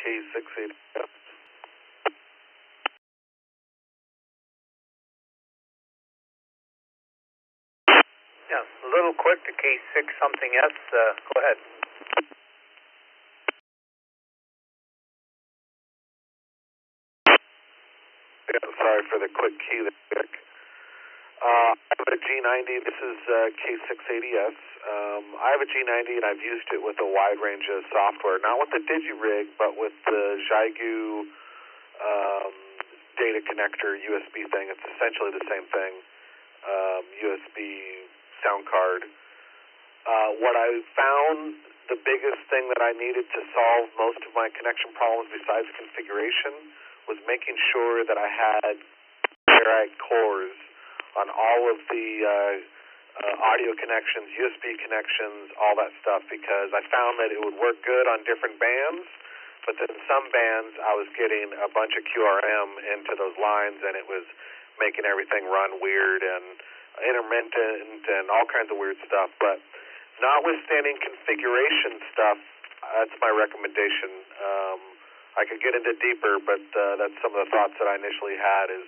K680. Yeah, a little quick to K6 something S. Go ahead. Yeah, sorry for the quick key there, Dick. I have a G90. This is K680S. I have a G90 and I've used it with a wide range of software, not with the DigiRig, but with the Xiegu data connector USB thing. It's essentially the same thing, USB sound card. What I found the biggest thing that I needed to solve most of my connection problems besides configuration was making sure that I had ferrite cores on all of the audio connections, USB connections, all that stuff, because I found that it would work good on different bands, but then some bands I was getting a bunch of QRM into those lines, and it was making everything run weird and intermittent and all kinds of weird stuff. But notwithstanding configuration stuff, that's my recommendation. I could get into deeper, but that's some of the thoughts that I initially had is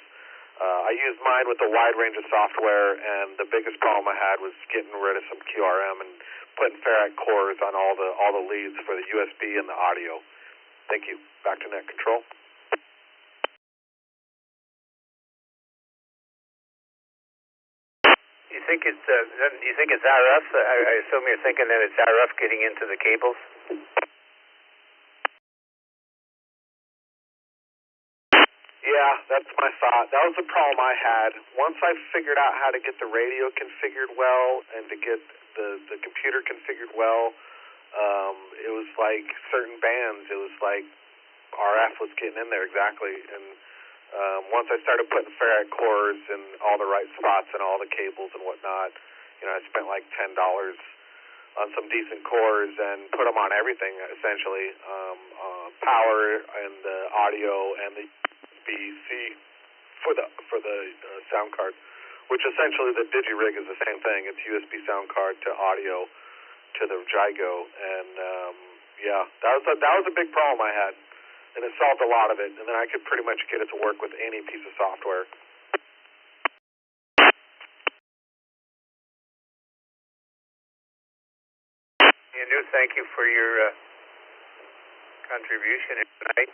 I used mine with a wide range of software, and the biggest problem I had was getting rid of some QRM and putting ferrite cores on all the leads for the USB and the audio. Thank you. Back to net control. You think it's RF? I assume you're thinking that it's RF getting into the cables. Yeah, that's my thought. That was the problem I had. Once I figured out how to get the radio configured well and to get the computer configured well, it was like certain bands, it was like RF was getting in there exactly. And once I started putting ferrite cores in all the right spots and all the cables and whatnot, I spent like $10 on some decent cores and put them on everything essentially, power and the audio and the USB-C for the sound card, which essentially the DigiRig is the same thing. It's USB sound card to audio to the Xiegu, and yeah, that was a big problem I had, and it solved a lot of it. And then I could pretty much get it to work with any piece of software. Andrew, thank you for your contribution here tonight.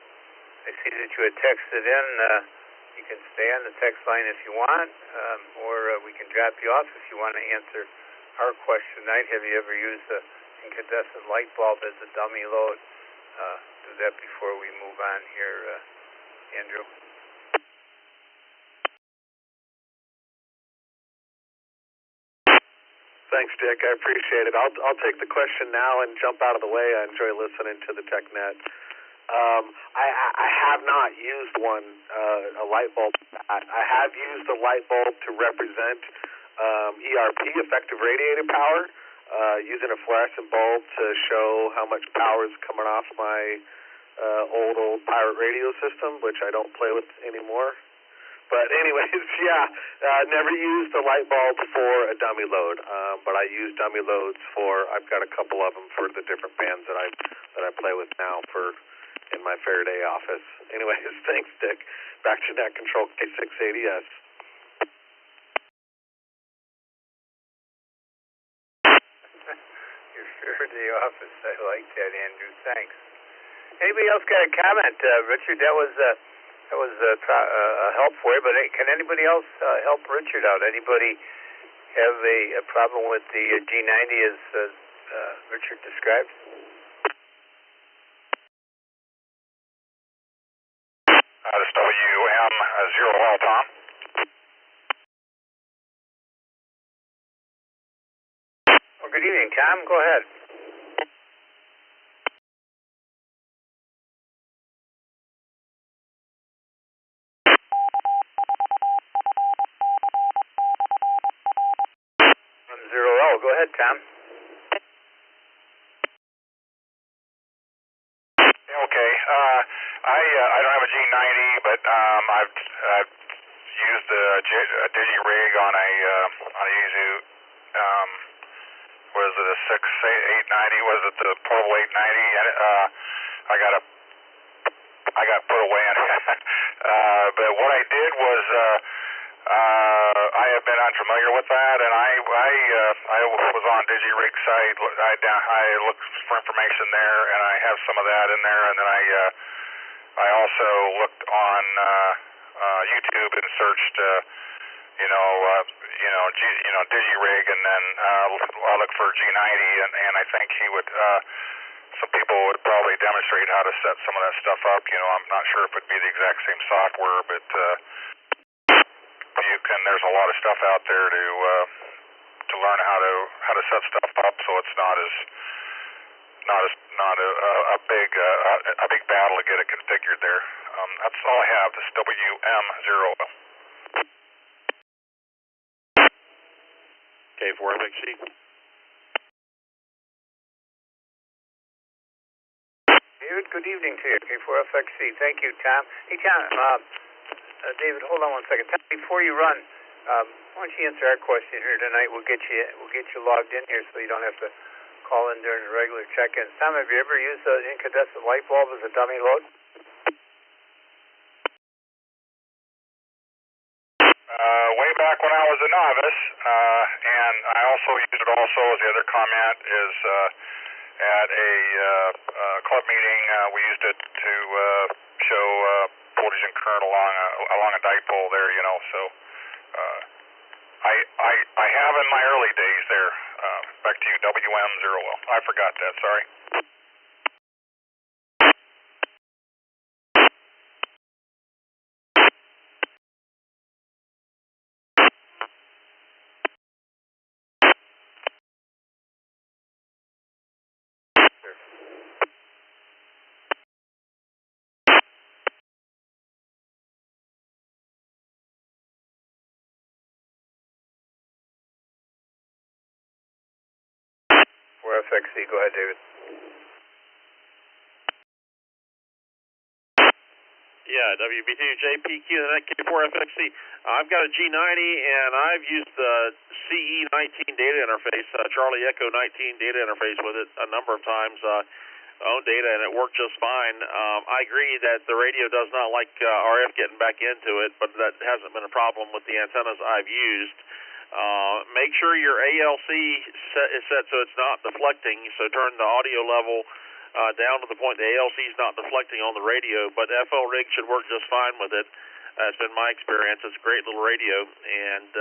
I see that you had texted in. You can stay on the text line if you want, or we can drop you off if you want to answer our question tonight. Have you ever used an incandescent light bulb as a dummy load? Do that before we move on here, Andrew. Thanks, Dick. I appreciate it. I'll take the question now and jump out of the way. I enjoy listening to the Tech Net. I have not used a light bulb. I have used a light bulb to represent ERP, effective radiated power, using a fluorescent bulb to show how much power is coming off my old pirate radio system, which I don't play with anymore. But anyways, yeah, never used a light bulb for a dummy load, but I use dummy loads I've got a couple of them for the different bands that I play with now in my Faraday office. Anyways, thanks, Dick. Back to net control K680S. Your Faraday office, I like that, Andrew. Thanks. Anybody else got a comment? Richard, that was a help for you, but can anybody else help Richard out? Anybody have a problem with the G90 as Richard described? This is WM0L, Tom. Well, good evening, Tom. Go ahead. Go ahead, Tom. Okay. I don't have a G90, but I've used a DigiRig on a Yaesu. Was it a 890? Was it the portable 890? And I got a I got put away in. But what I did was I have been unfamiliar with that, and I was on DigiRig site. I looked for information there, and I have some of that in there, and then I also looked on YouTube and searched DigiRig, and then I looked for G90, and I think he would. Some people would probably demonstrate how to set some of that stuff up. I'm not sure if it'd be the exact same software, but you can. There's a lot of stuff out there to learn how to set stuff up, so it's not a big battle to get it configured there. That's all I have. This WM0. K4FXC. David, good evening to you. K4FXC. Thank you, Tom. Hey, Tom. David, hold on one second. Tom, before you run, why don't you answer our question here tonight? We'll get you logged in here so you don't have to call in during the regular check-ins. Tom, have you ever used an incandescent light bulb as a dummy load? Way back when I was a novice, and I also used it also as the other comment is at a club meeting, we used it to show voltage and current along a dipole there, so I have in my early days there. Back to you, WM0. I forgot that, sorry. FXC, go ahead, David. Yeah, WB2JPQ, the net K4FXC. I've got a G90, and I've used the CE19 data interface, Charlie Echo 19 data interface with it a number of times, own data, and it worked just fine. I agree that the radio does not like RF getting back into it, but that hasn't been a problem with the antennas I've used. Make sure your ALC is set so it's not deflecting, so turn the audio level down to the point the ALC is not deflecting on the radio, but FL rig should work just fine with it. It's been my experience. It's a great little radio, and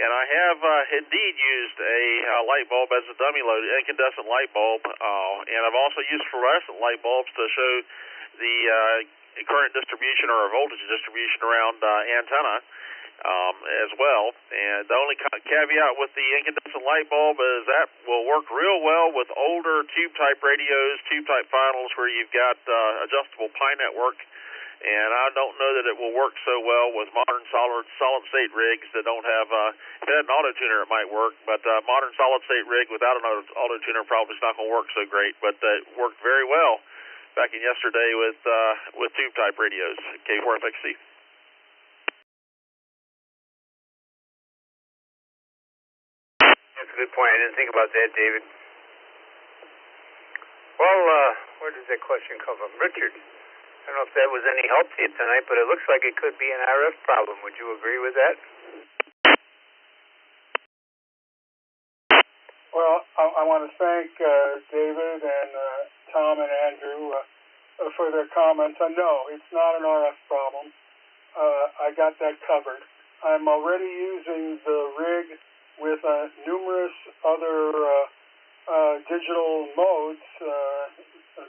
I have indeed used a light bulb as a dummy load, incandescent light bulb, and I've also used fluorescent light bulbs to show the current distribution or voltage distribution around antenna. As well, and the only caveat with the incandescent light bulb is that will work real well with older tube-type radios, tube-type finals where you've got adjustable pi network, and I don't know that it will work so well with modern solid-state rigs that don't have, if it had an auto-tuner it might work, but modern solid-state rig without an auto-tuner probably is not going to work so great, but it worked very well back in yesterday with tube-type radios, K4FXC. That's a good point. I didn't think about that, David. Well, where does that question come from? Richard. I don't know if that was any help to you tonight, but it looks like it could be an RF problem. Would you agree with that? Well, I want to thank David and Tom and Andrew for their comments. No, it's not an RF problem. I got that covered. I'm already using the rig with numerous other digital modes,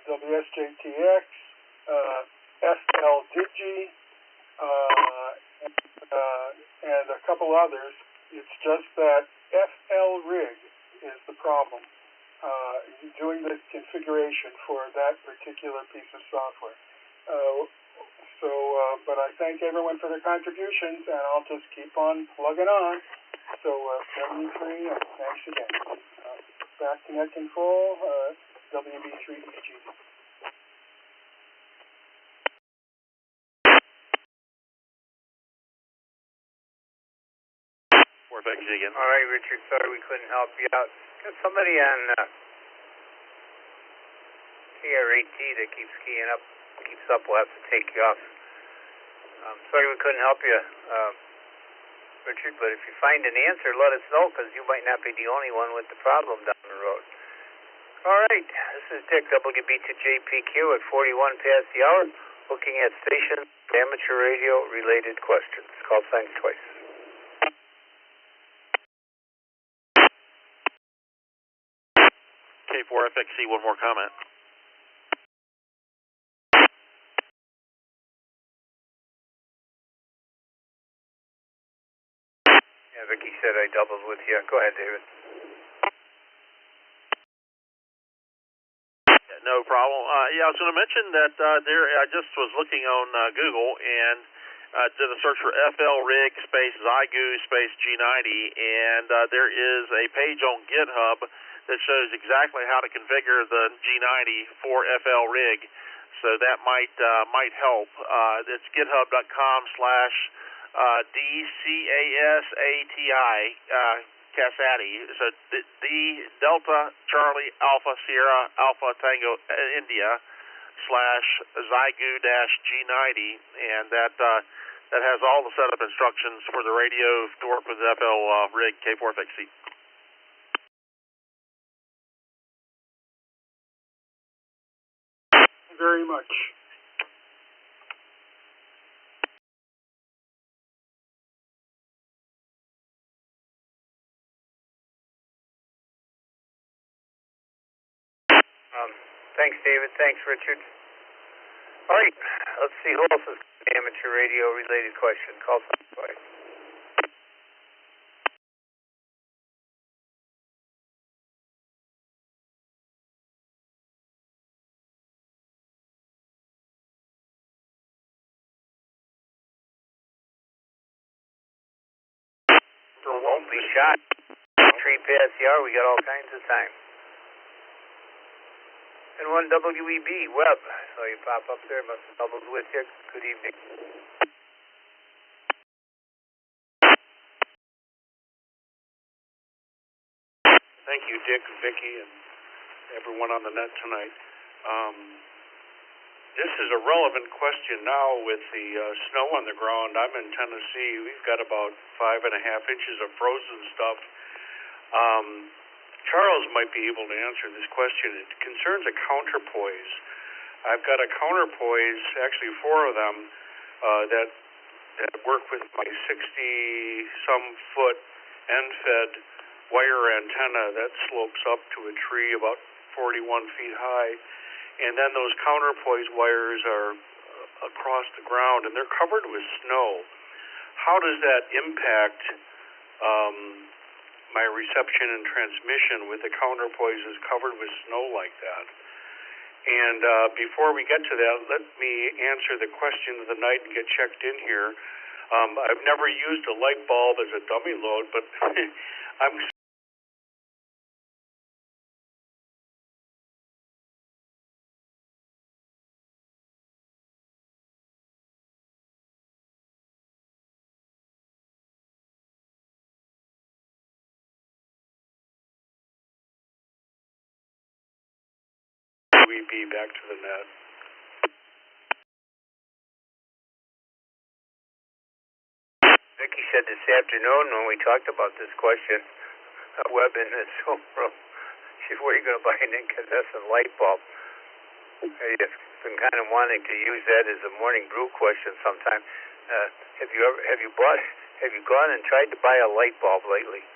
WSJTX, FL Digi, and a couple others. It's just that FL rig is the problem, doing the configuration for that particular piece of software. But I thank everyone for their contributions, and I'll just keep on plugging on. So, 73, and thanks again. Back to net control, WB3EG. Again. All right, Richard, sorry we couldn't help you out. Got somebody on KR8T that keeps keying up keeps up, we'll have to take you off. Sorry we couldn't help you, Richard, but if you find an answer, let us know, because you might not be the only one with the problem down the road. All right, this is Dick, WB2JPQ at 41 past the hour, looking at station amateur radio related questions. Call signs twice. K4FXC, one more comment. Yeah, Vicky said I doubled with you. Go ahead, David. No problem. Yeah, I was going to mention that I just was looking on Google and did a search for FL Rig space Zygu space G90, and there is a page on GitHub that shows exactly how to configure the G90 for FL Rig. So that might help. It's github.com/DCASATI. Casati. So D Delta Charlie Alpha Sierra Alpha Tango India /Zygu G90, and that has all the setup instructions for the radio to work with the FL rig K4FXC. Very much. Thanks, David. Thanks, Richard. All right, let's see who else has got an amateur radio related question. Call somebody. Won't be shot. 3 past the hour. We got all kinds of time. And 1 WEB, Webb. I saw you pop up there. Must have doubled with you. Good evening. Thank you, Dick, Vicky, and everyone on the net tonight. This is a relevant question now with the snow on the ground. I'm in Tennessee. We've got about 5.5 inches of frozen stuff. Charles might be able to answer this question. It concerns a counterpoise. I've got a counterpoise, actually 4 of them, that work with my 60-some foot end-fed wire antenna that slopes up to a tree about 41 feet high. And then those counterpoise wires are across the ground, and they're covered with snow. How does that impact my reception and transmission with the counterpoises covered with snow like that? And before we get to that, let me answer the question of the night and get checked in here. I've never used a light bulb as a dummy load, but I'm be back to the net. Vicky said this afternoon when we talked about this question, Webb in this room, she said, where are you going to buy an incandescent light bulb? I've been kind of wanting to use that as a morning brew question sometime. Have you gone and tried to buy a light bulb lately?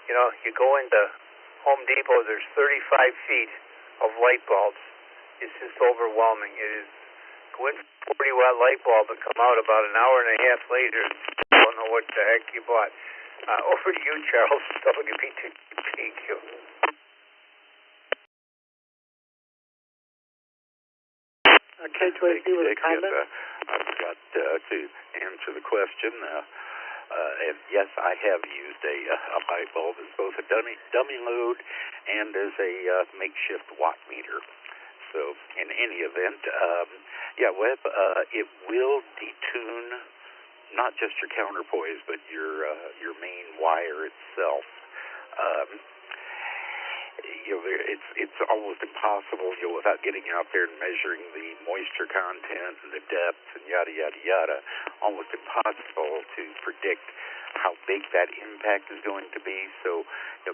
You know, you go into Home Depot, there's 35 feet of light bulbs. It's just overwhelming. It is go in for a 40-watt light bulb and come out about an hour and a half later. Don't know what the heck you bought. Over to you, Charles. WB2PQ. K2AC with a comment? Yes, I forgot to answer the question. And yes, I have used a light bulb as both a dummy load and as a makeshift watt meter. So in any event, Webb, it will detune not just your counterpoise, but your main wire itself. it's almost impossible, without getting out there and measuring the moisture content and the depth and yada yada yada, almost impossible to predict how big that impact is going to be. So,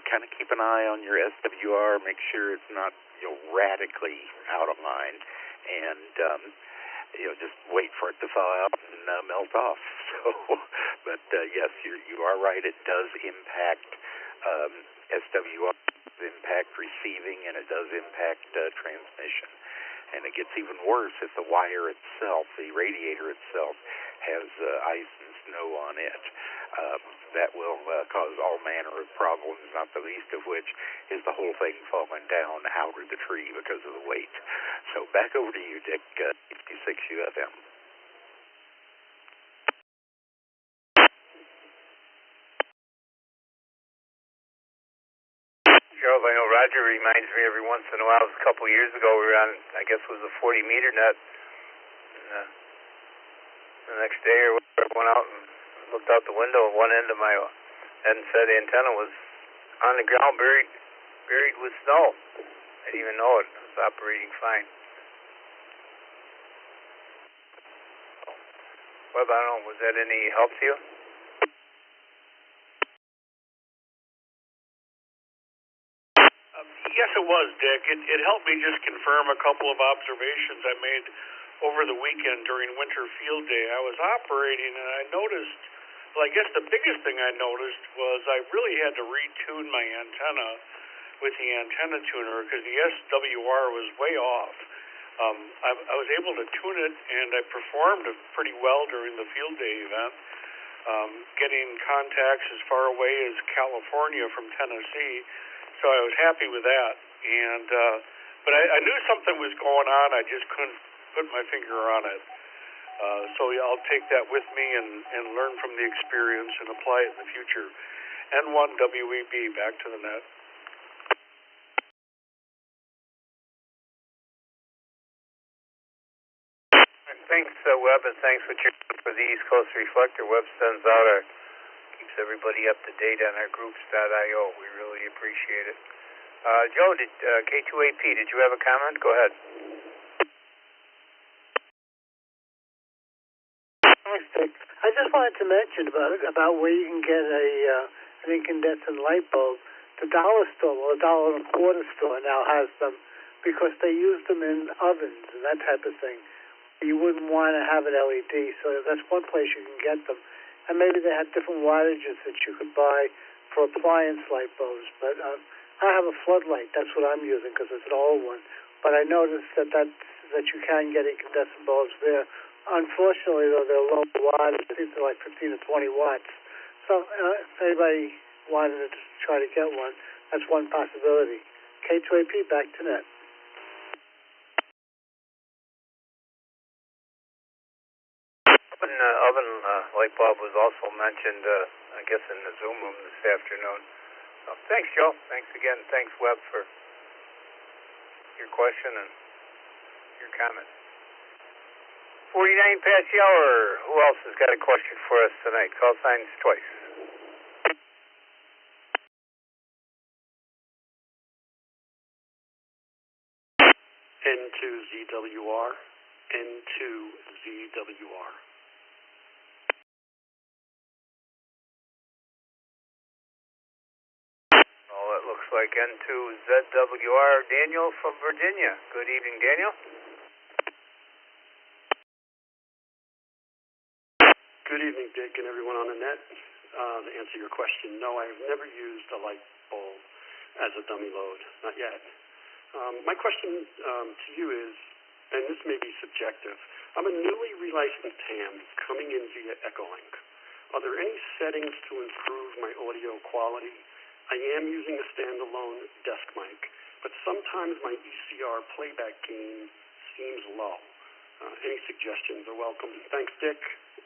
kind of keep an eye on your SWR, make sure it's not, radically out of line, and just wait for it to thaw out and melt off. So, but yes, you are right. It does impact SWR, impact receiving, and it does impact transmission. And it gets even worse if the wire itself, the radiator itself, has ice and snow on it. That will cause all manner of problems, not the least of which is the whole thing falling down out of the tree because of the weight. So back over to you, Dick, 56 UFM. Charles, I know Roger reminds me every once in a while. It was a couple of years ago. We were on, I guess it was a 40-meter net. And, the next day or whatever, I went out and looked out the window at one end of my head and said the antenna was on the ground, buried with snow. I didn't even know it. It was operating fine. So, Webb, I don't know, was that any help to you? Yes, it was, Dick. It helped me just confirm a couple of observations I made over the weekend during winter field day. I was operating and I noticed, well, I guess the biggest thing I noticed was I really had to retune my antenna with the antenna tuner because the SWR was way off. I was able to tune it and I performed pretty well during the field day event, getting contacts as far away as California from Tennessee. So I was happy with that, and but I knew something was going on. I just couldn't put my finger on it. So I'll take that with me and learn from the experience and apply it in the future. N1 WEB, back to the net. Thanks, Webb, and thanks for the East Coast Reflector. Webb sends out keeps everybody up to date on our groups.io. We really appreciate it. Joe, K2AP, did you have a comment? Go ahead. Thanks, Dick. I just wanted to mention about where you can get an incandescent light bulb. The dollar store, or $1.25 store now has them because they use them in ovens and that type of thing. You wouldn't want to have an LED, so that's one place you can get them. And maybe they have different wattages that you could buy for appliance light bulbs. But I have a floodlight. That's what I'm using because it's an old one. But I noticed that you can get incandescent bulbs there. Unfortunately, though, they're low wattage. I think they're like 15 to 20 watts. So if anybody wanted to try to get one, that's one possibility. K2AP, back to net. Oven light bulb was also mentioned, I guess, in the Zoom room this afternoon. So thanks, Joe. Thanks again. Thanks, Webb, for your question and your comment. 49 past the hour. Who else has got a question for us tonight? Call signs twice. N2ZWR. N2ZWR. Oh, it looks like N2ZWR. Daniel from Virginia. Good evening, Daniel. Good evening, Dick, and everyone on the net. To answer your question, no, I have never used a light bulb as a dummy load, not yet. My question to you is, and this may be subjective, I'm a newly relicensed ham coming in via Echolink. Are there any settings to improve my audio quality? I am using a standalone desk mic, but sometimes my ECR playback gain seems low. Any suggestions are welcome. Thanks, Dick.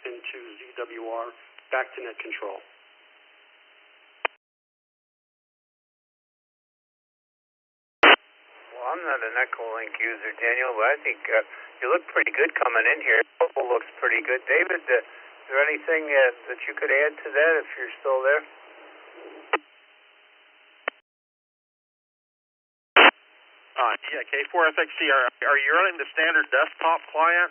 N2ZWR, back to net control. Well, I'm not an Echolink user, Daniel, but I think you look pretty good coming in here. It looks pretty good. David, is there anything that you could add to that if you're still there? Yeah, K4FXC. Are you running the standard desktop client?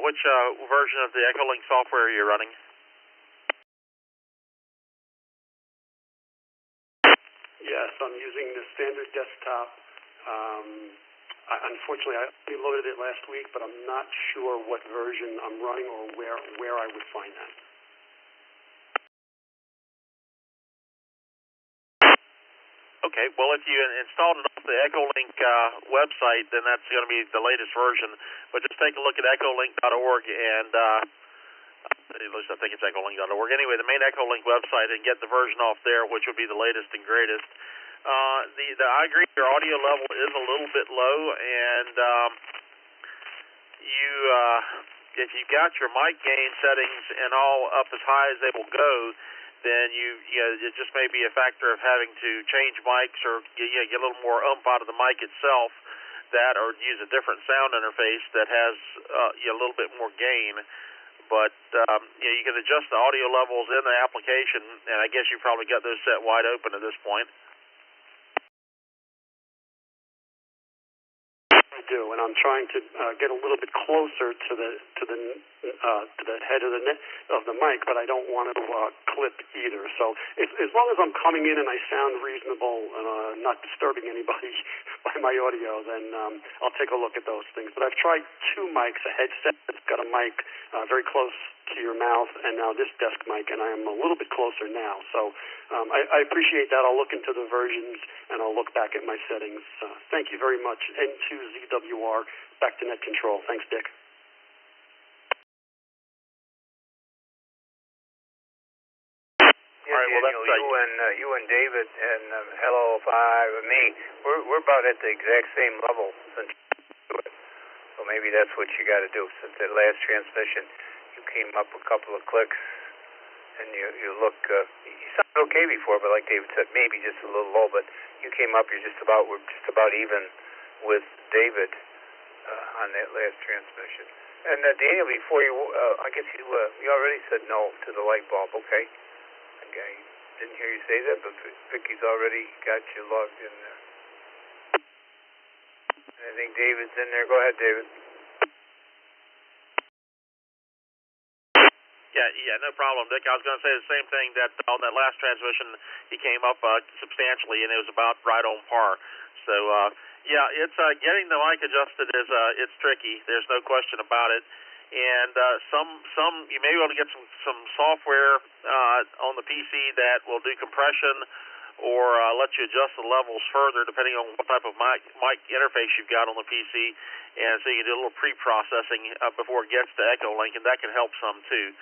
Which version of the Echolink software are you running? Yes, I'm using the standard desktop. Unfortunately, I only loaded it last week, but I'm not sure what version I'm running or where I would find that. Okay, well, if you installed it off the Echolink website, then that's going to be the latest version. But just take a look at echolink.org and, at least I think it's echolink.org. Anyway, the main Echolink website, and get the version off there, which will be the latest and greatest. I agree, your audio level is a little bit low, and if you got your mic gain settings and all up as high as they will go, then it just may be a factor of having to change mics or get a little more out of the mic itself, or use a different sound interface that has a little bit more gain. But you can adjust the audio levels in the application, and I guess you probably got those set wide open at this point. I do, and I'm trying to get a little bit closer to the head of the mic, but I don't want to clip either. So as long as I'm coming in and I sound reasonable and not disturbing anybody by my audio, then I'll take a look at those things. But I've tried two mics: a headset that's got a mic very close to your mouth, and now this desk mic, and I am a little bit closer now. So I appreciate that. I'll look into the versions and I'll look back at my settings. Thank you very much. N2ZWR, back to net control. Thanks, Dick. Yeah, all right, well, Daniel, you and David and Hello 5 and me, we're about at the exact same level since you do it. So maybe that's what you got to do. Since that last transmission, you came up a couple of clicks, and you look. You sounded okay before, but like David said, maybe just a little low. But you came up. We're just about even with David on that last transmission. And Daniel, before you, I guess you already said no to the light bulb. Okay. I didn't hear you say that, but Vicky's already got you logged in there. I think David's in there. Go ahead, David. Yeah, no problem, Dick. I was going to say the same thing, that on that last transmission, he came up substantially, and it was about right on par. So, it's getting the mic adjusted it's tricky. There's no question about it. And some you may be able to get some software on the PC that will do compression or let you adjust the levels further depending on what type of mic interface you've got on the PC, and so you can do a little pre-processing before it gets to Echolink, and that can help some too.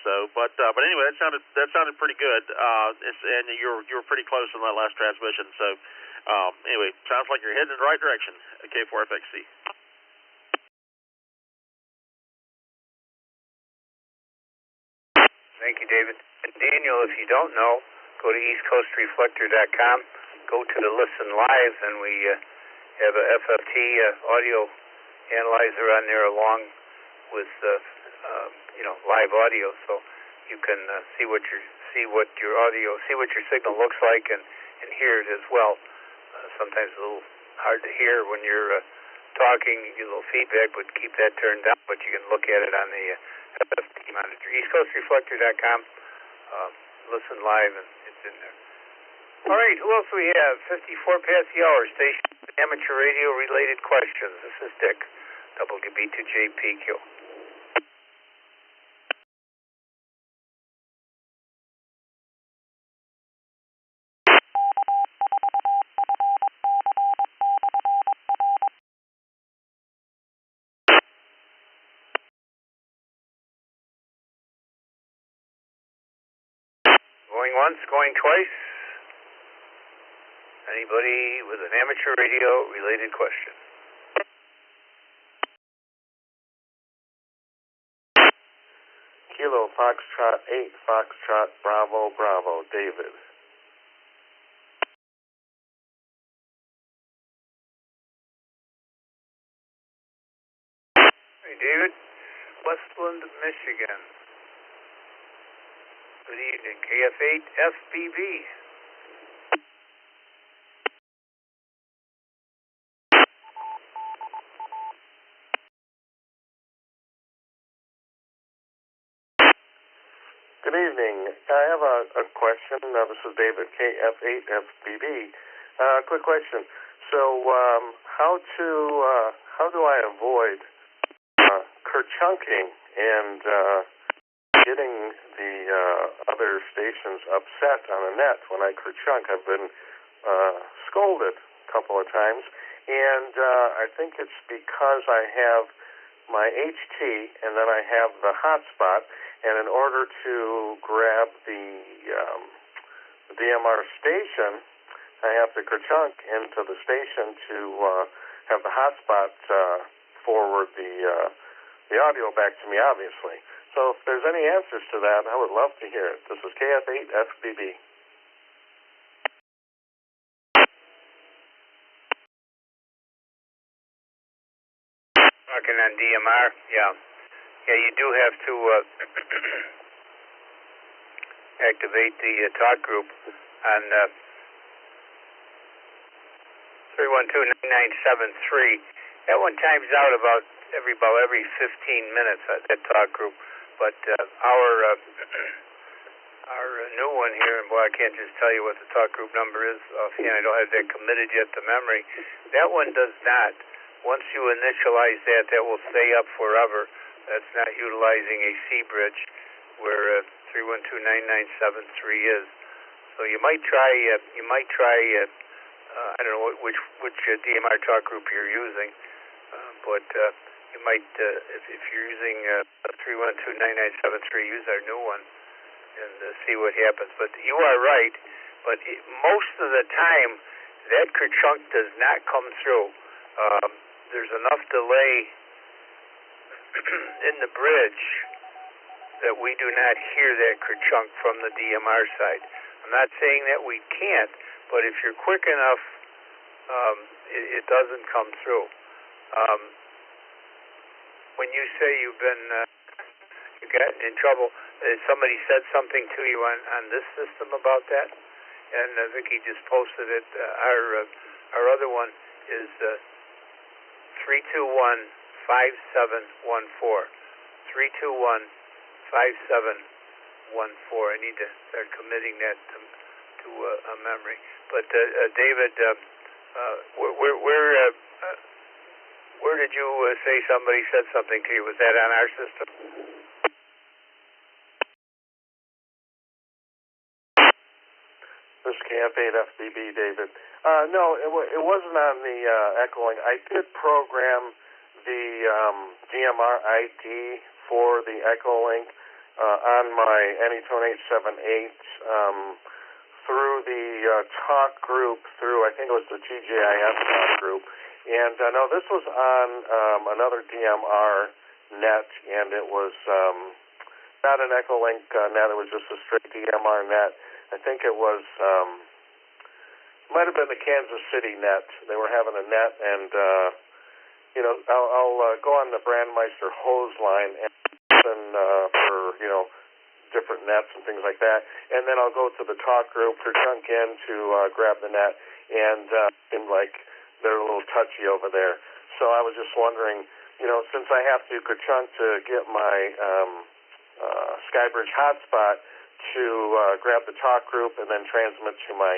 So, but anyway, that sounded pretty good, and you were pretty close on that last transmission. So, anyway, sounds like you're heading in the right direction. K4FXC. Thank you, David. And Daniel, if you don't know, go to eastcoastreflector.com, go to the Listen Live, and we have a FFT audio analyzer on there along with live audio, so you can see what your signal looks like and hear it as well. Sometimes a little hard to hear when you're talking, you get a little feedback, but keep that turned down, but you can look at it on the FFT monitor. eastcoastreflector.com, listen live, and it's in there. All right, who else do we have? 54 past the hour, station amateur radio related questions. This is Dick, WB2JPQ. Going once, going twice. Anybody with an amateur radio related question? Kilo Foxtrot 8, Foxtrot Bravo Bravo, David. Hey, David, Westland, Michigan. Good evening, KF8 FBB. Good evening. I have a question. This is David, KF8FBB. Quick question. So, how do I avoid kerchunking and getting the other stations upset on the net when I kerchunk? I've been scolded a couple of times, and I think it's because I have my HT and then I have the hotspot, and in order to grab the DMR station, I have to kerchunk into the station to have the hotspot forward the audio back to me, obviously. So if there's any answers to that, I would love to hear it. This is KF8FBB. Talking on DMR, yeah, you do have to activate the talk group on 312-9973. That one times out about every 15 minutes, that talk group. But our new one here, and boy, I can't just tell you what the talk group number is offhand. I don't have that committed yet to memory. That one does not. Once you initialize that, that will stay up forever. That's not utilizing a C bridge where 312-9973 is. So you might try. I don't know which DMR talk group you're using, but you might, if you're using 312-9973, use our new one and see what happens. But you are right. But most of the time, that kerchunk does not come through. There's enough delay in the bridge that we do not hear that kerchunk from the DMR side. I'm not saying that we can't, but if you're quick enough, it doesn't come through. When you say you got in trouble, somebody said something to you on this system about that, and Vicki just posted it. Our other one is 321-5714. 321-5714. I need to start committing that to a memory. But David, where did you say somebody said something to you? Was that on our system? This is KF8FBB, David. No, it wasn't on the echoing. I did program the DMR ID for the Echolink on my NE2878 through the talk group, through I think it was the TGIF talk group. And no, this was on another DMR net, and it was not an Echolink net. It was just a straight DMR net. I think it was, might have been the Kansas City net. They were having a net, and, I'll go on the Brandmeister hose line and listen for, different nets and things like that. And then I'll go to the talk group for chunk in to grab the net, and they're a little touchy over there. So I was just wondering, since I have to chunk to get my Skybridge hotspot, to grab the talk group and then transmit to my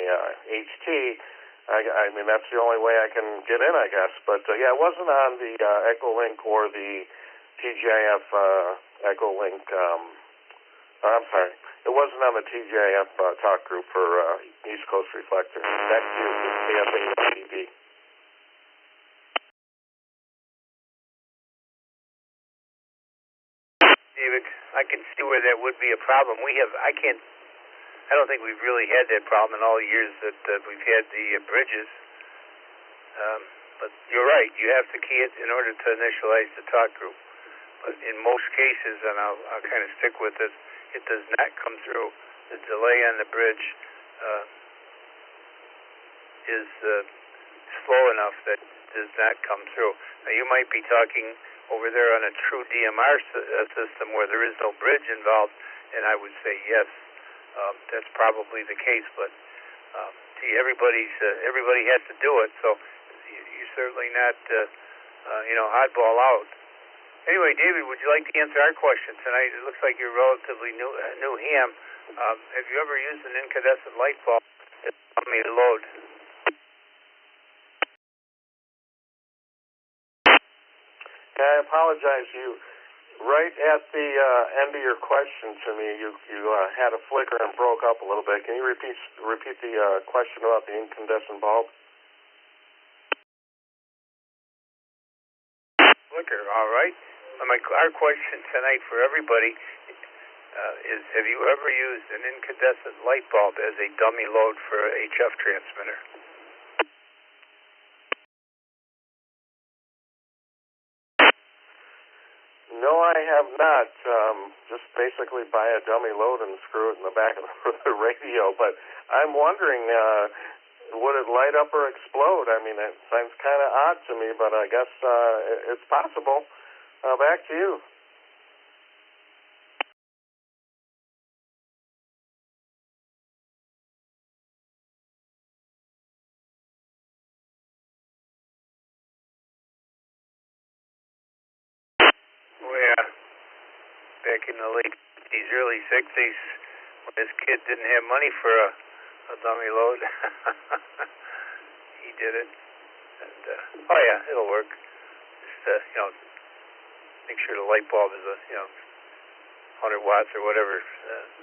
HT. I mean, that's the only way I can get in, I guess. But, yeah, it wasn't on the Echolink or the TGIF Echolink. I'm sorry. It wasn't on the TGIF talk group for East Coast Reflector. Back to KF8FBB. David, I can see where that would be a problem. I don't think we've really had that problem in all the years that we've had the bridges. But you're right, you have to key it in order to initialize the talk group. But in most cases, and I'll kind of stick with this, it does not come through. The delay on the bridge is slow enough that it does not come through. Now, you might be talking over there on a true DMR system where there is no bridge involved, and I would say yes, that's probably the case. But everybody has to do it, so you're certainly not, oddball out. Anyway, David, would you like to answer our question tonight? It looks like you're relatively new ham. Have you ever used an incandescent light bulb as a dummy load? I apologize. You right at the end of your question to me, you had a flicker and broke up a little bit. Can you repeat the question about the incandescent bulb? Flicker, all right. Our question tonight for everybody is, have you ever used an incandescent light bulb as a dummy load for a HF transmitter? No, I have not. Just basically buy a dummy load and screw it in the back of the radio. But I'm wondering, would it light up or explode? I mean, it sounds kind of odd to me, but I guess it's possible. Back to you. Oh, yeah. Back in the late 50s, early 60s, when this kid didn't have money for a dummy load, he did it. And, oh, yeah, it'll work. Just, make sure the light bulb is 100 watts or whatever,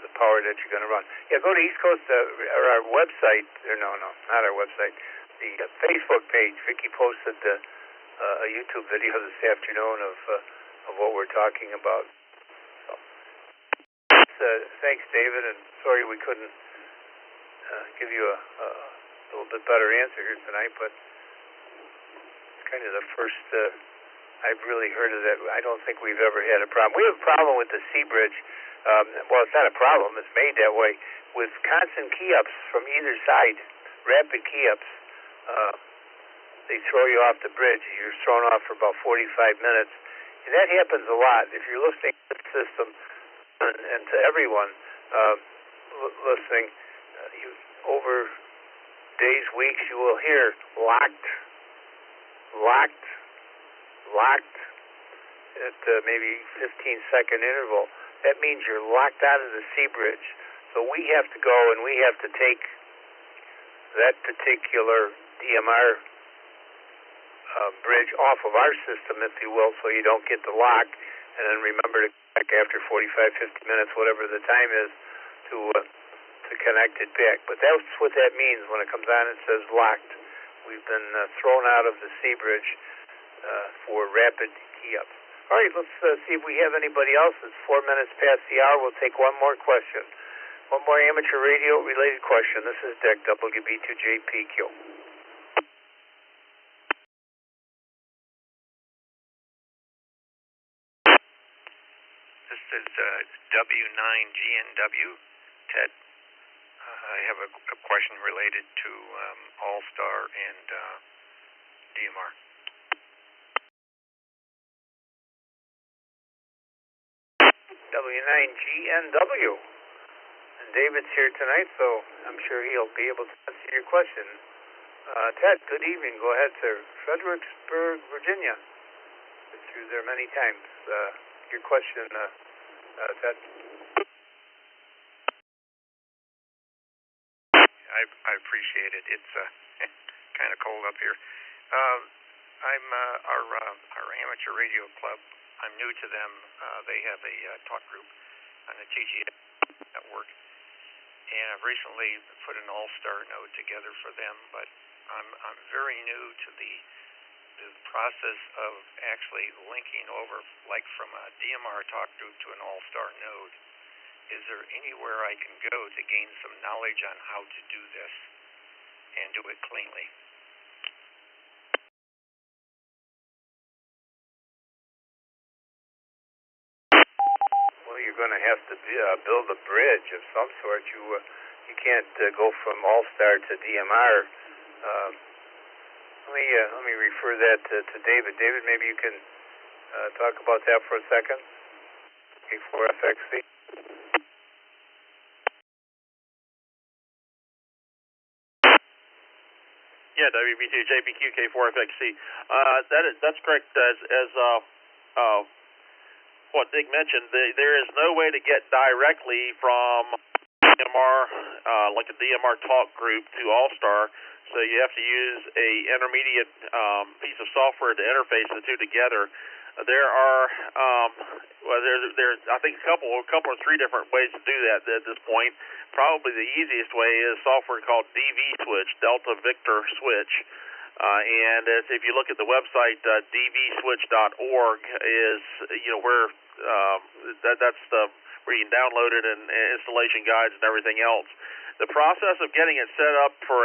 the power that you're going to run. Yeah, go to East Coast, or our website, or no, not our website, the Facebook page. Vicki posted a YouTube video this afternoon of what we're talking about. So, thanks, David, and sorry we couldn't give you a little bit better answer here tonight, but it's kind of the first I've really heard of that. I don't think we've ever had a problem. We have a problem with the Sea Bridge. Well, it's not a problem. It's made that way. With constant key-ups from either side, rapid key-ups, they throw you off the bridge. You're thrown off for about 45 minutes. And that happens a lot. If you're listening to the system, and to everyone listening, over days, weeks, you will hear locked at maybe 15-second interval. That means you're locked out of the Sea Bridge. So we have to go and we have to take that particular DMR bridge off of our system, if you will, so you don't get the lock, and then remember to back after 45, 50 minutes, whatever the time is, to connect it back. But that's what that means when it comes on and says locked. We've been thrown out of the Sea Bridge for rapid key-ups. All right, let's see if we have anybody else. It's 4 minutes past the hour. We'll take one more question. One more amateur radio-related question. This is Dick, WB2JPQ. This is W9GNW, Ted. I have a question related to All-Star and DMR. W9GNW. And David's here tonight, so I'm sure he'll be able to answer your question. Ted, good evening. Go ahead, sir. Fredericksburg, Virginia. Been through there many times. Your question, Ted. I appreciate it. It's kind of cold up here. I'm our amateur radio club. I'm new to them. They have a talk group on the TGS network, and I've recently put an all-star node together for them. But I'm very new to the process of actually linking over, like from a DMR talk group to an all-star node. Is there anywhere I can go to gain some knowledge on how to do this and do it cleanly? Well, you're going to have to build a bridge of some sort. You can't go from All-Star to DMR. Let me refer that to David. David, maybe you can talk about that for a second. K4FXC. Yeah, WB2JPQ K4FXC. That's correct. As what Dick mentioned, there is no way to get directly from DMR, like a DMR talk group, to All-Star. So you have to use a intermediate piece of software to interface the two together. There are, there's I think a couple or three different ways to do that at this point. Probably the easiest way is software called DV Switch, Delta Victor Switch. And if you look at the website, dvswitch.org is where that's where you can download it and installation guides and everything else. The process of getting it set up for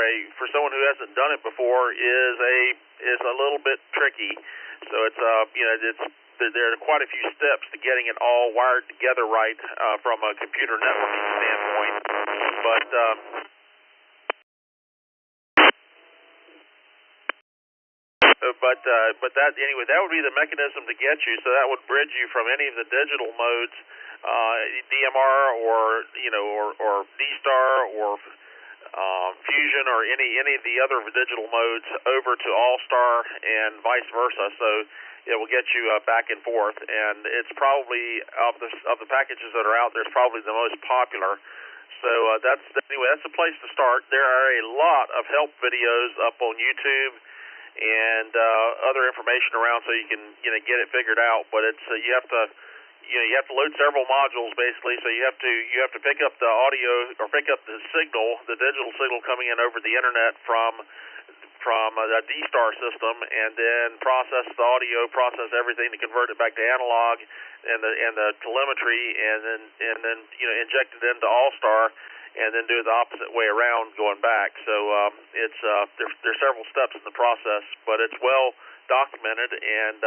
someone who hasn't done it before is a little bit tricky. So it's there are quite a few steps to getting it all wired together right from a computer networking standpoint. But that would be the mechanism to get you. So that would bridge you from any of the digital modes, DMR or D-Star or Fusion or any of the other digital modes over to All-Star and vice versa. So it will get you back and forth, and it's probably of the packages that are out there, it's probably the most popular. So that's the place to start. There are a lot of help videos up on YouTube and other information around, so you can get it figured out. But it's you have to load several modules basically. So you have to pick up the audio or pick up the signal, the digital signal coming in over the internet from a D-Star system, and then process the audio, process everything to convert it back to analog and the telemetry, and then inject it into All-Star, and then do it the opposite way around going back. So there's several steps in the process, but it's well documented and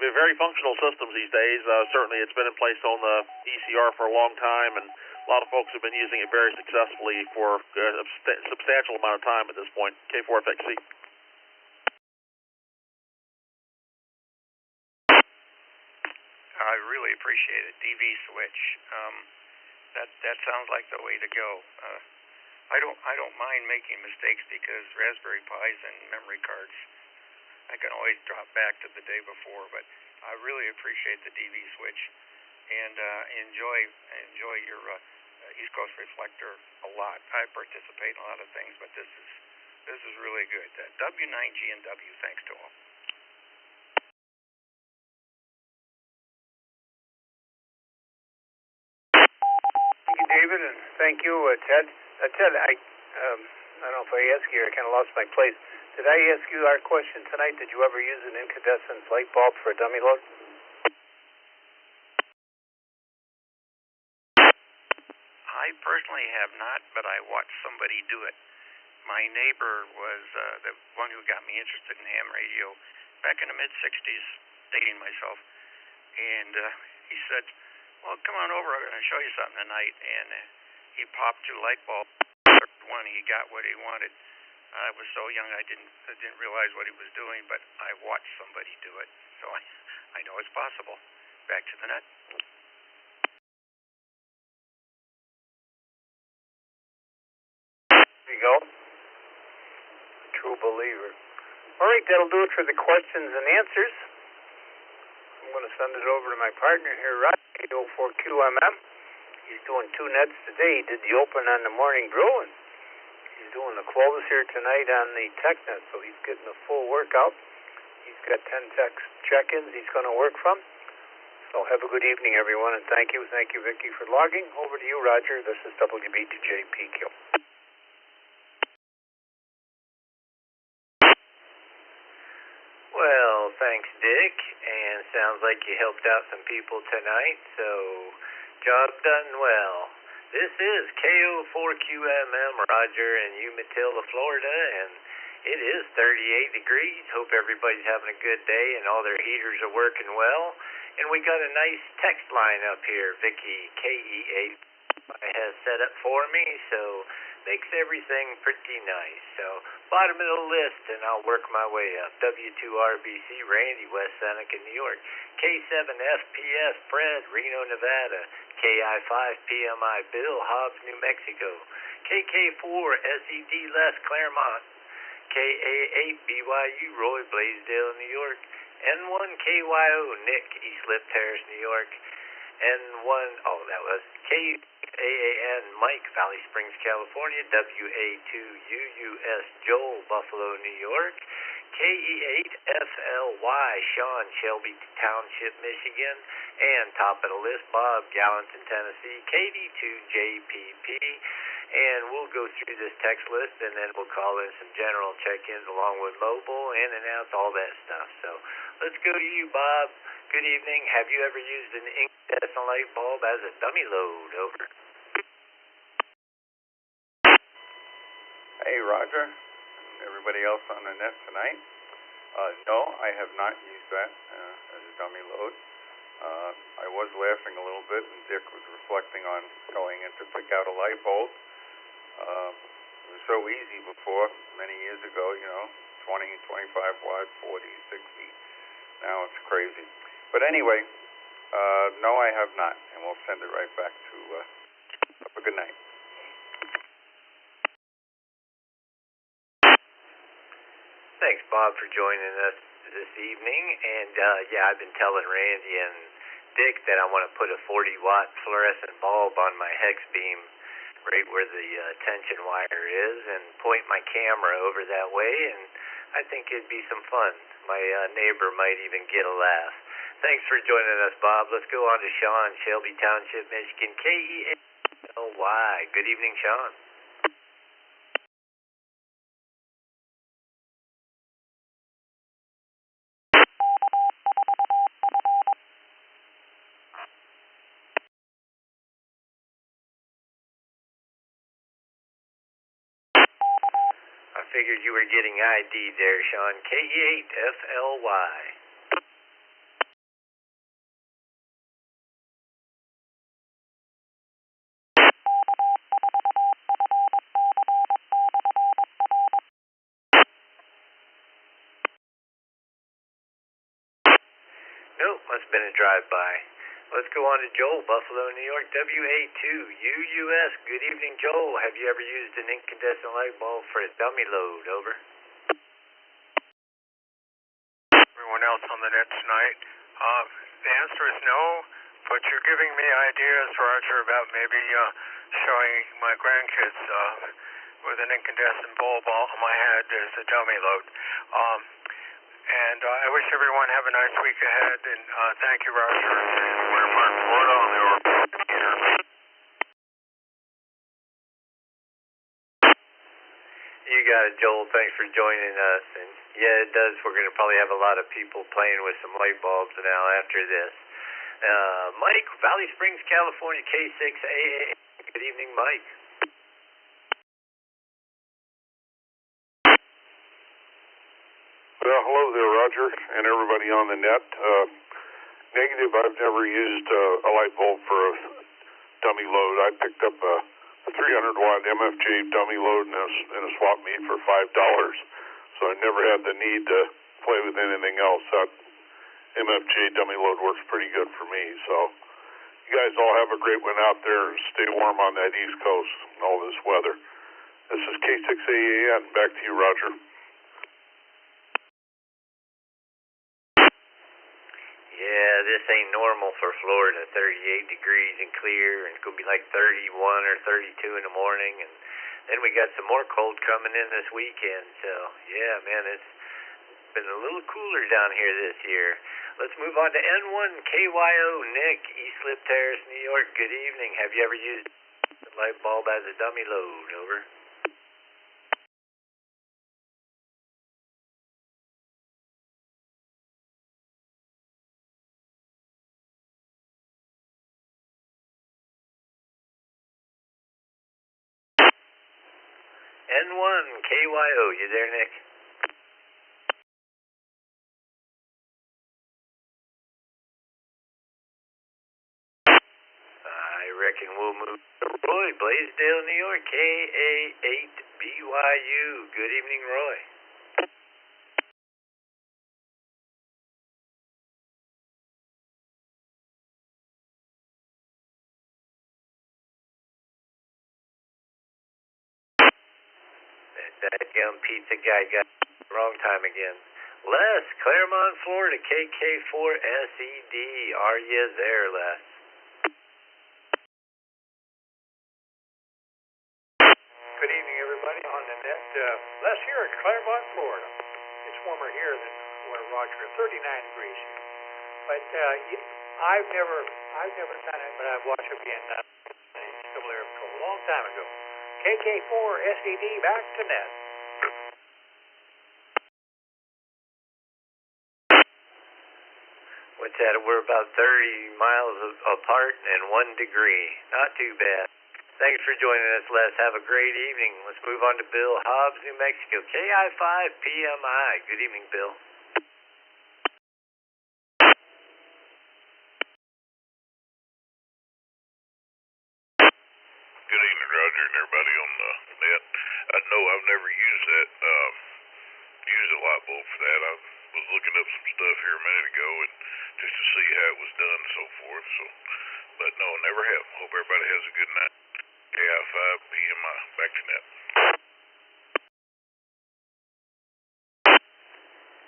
very functional systems these days. Certainly it's been in place on the ECR for a long time, and a lot of folks have been using it very successfully for a substantial amount of time at this point. K4FXC. I really appreciate it. DV Switch. That sounds like the way to go. I don't mind making mistakes because Raspberry Pis and memory cards, I can always drop back to the day before. But I really appreciate the DV Switch, and enjoy your East Coast Reflector a lot. I participate in a lot of things, but this is really good. W9G and W, thanks to all. Thank you, David, and thank you, Ted. Ted, I don't know if I asked you, I kind of lost my place. Did I ask you our question tonight? Did you ever use an incandescent light bulb for a dummy load? I personally have not, but I watched somebody do it. My neighbor was the one who got me interested in ham radio back in the mid-'60s, dating myself. And he said, well, come on over, I'm going to show you something tonight. And he popped two light bulbs. One, he got what he wanted. I was so young I didn't realize what he was doing, but I watched somebody do it. So I know it's possible. Back to the net. There you go. True believer. All right, that'll do it for the questions and answers. I'm going to send it over to my partner here, Rod, 804QMM. He's doing 2 nets today. He did the open on the morning brew, and he's doing the close here tonight on the Tech Net, so he's getting a full workout. He's got 10 tech check-ins he's going to work from. So have a good evening, everyone, and thank you. Thank you, Vicki, for logging. Over to you, Roger. This is WB2JPQ. Well, thanks, Dick, and sounds like you helped out some people tonight, so job done well. This is KO4QMM, Roger, in Umatilla, Florida, and it is 38 degrees. Hope everybody's having a good day and all their heaters are working well. And we got a nice text line up here, Vicky KE8 has set up for me, so makes everything pretty nice. So bottom of the list, and I'll work my way up. W2RBC, Randy, West Seneca, New York. K7FPS, Fred, Reno, Nevada. KI5PMI, Bill, Hobbs, New Mexico. KK4SED, Les, Claremont. KA8 BYU, Roy, Blaisdell, New York. N1KYO, Nick, East Lip Terrace, New York. N1, that was KAAN, Mike, Valley Springs, California. WA2UUS, Joel, Buffalo, New York. KE8FLY, Sean, Shelby Township, Michigan. And top of the list, Bob, Gallatin, Tennessee. KD2JPP. And we'll go through this text list, and then we'll call in some general check-ins along with mobile, in and outs, all that stuff. So let's go to you, Bob. Good evening. Have you ever used an incandescent light bulb as a dummy load? Over. Hey, Roger. Everybody else on the net tonight. No, I have not used that as a dummy load. I was laughing a little bit, and Dick was reflecting on going in to pick out a light bulb. It was so easy before, many years ago, 20, 25 watt, 40, 60. Now it's crazy. But anyway, no, I have not, and we'll send it right back to, have a good night. Thanks, Bob, for joining us this evening. And, I've been telling Randy and Dick that I want to put a 40-watt fluorescent bulb on my hex beam right where the tension wire is and point my camera over that way, and I think it'd be some fun. My neighbor might even get a laugh. Thanks for joining us, Bob. Let's go on to Sean, Shelby Township, Michigan, KEALY. Good evening, Sean. I figured you were getting ID there, Sean. KE8FLY. Nope, must have been a drive-by. Let's go on to Joel, Buffalo, New York, WA2UUS. Good evening, Joel. Have you ever used an incandescent light bulb for a dummy load? Over. Everyone else on the net tonight. The answer is no, but you're giving me ideas, Roger, about maybe showing my grandkids with an incandescent bulb on my head as a dummy load. And I wish everyone have a nice week ahead, and thank you, Roger. We're Mark, Florida on the Orbital. You got it, Joel. Thanks for joining us. And yeah, it does. We're going to probably have a lot of people playing with some light bulbs now after this. Mike, Valley Springs, California, K6AA. Good evening, Mike. Hello there, Roger, and everybody on the net. Negative, I've never used a light bulb for a dummy load. I picked up a 300-watt MFJ dummy load in a swap meet for $5, so I never had the need to play with anything else. That MFJ dummy load works pretty good for me, so you guys all have a great one out there and stay warm on that East Coast and all this weather. This is K6AAN. Back to you, Roger. Yeah, this ain't normal for Florida. 38 degrees and clear, and it's going to be like 31 or 32 in the morning. And then we got some more cold coming in this weekend. So, yeah, man, it's been a little cooler down here this year. Let's move on to N1KYO, Nick, East Lip Terrace, New York. Good evening. Have you ever used a light bulb as a dummy load? Over. N1KYO, you there, Nick? I reckon we'll move to Roy, Blaisdell, New York, KA8BYU. Good evening, Roy. That young pizza guy got wrong time again. Les, Claremont, Florida, KK4SED. Are you there, Les? Good evening, everybody on the net. Les here at Claremont, Florida. It's warmer here than where Roger, 39 degrees here. But I've never done it, but I've watched it being done. Still there a long time ago. KK4SED, back to net. What's that? We're about 30 miles apart and 1 degree. Not too bad. Thanks for joining us, Les. Have a great evening. Let's move on to Bill Hobbs, New Mexico, KI5PMI. Good evening, Bill. Good evening, Roger, and everybody on the net. No, I've never used that. Used a light bulb for that. I was looking up some stuff here a minute ago, and just to see how it was done and so forth. But no, never have. Hope everybody has a good night. KI5PMI. Back to net.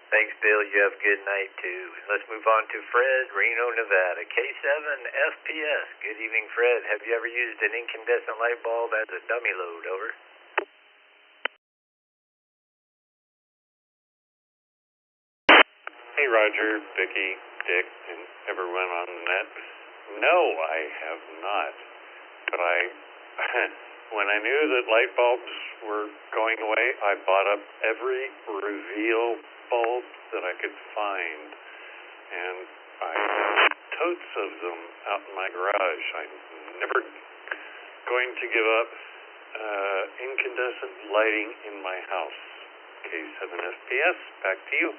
Thanks, Bill. You have a good night, too. Let's move on to Fred, Reno, Nevada, K7FPS. Good evening, Fred. Have you ever used an incandescent light bulb as a dummy load? Over. Hey, Roger, Vicki, Dick, and everyone on the net. No, I have not. But when I knew that light bulbs were going away, I bought up every reveal bulb that I could find, and I have totes of them out in my garage. I'm never going to give up incandescent lighting in my house. K7FPS, back to you.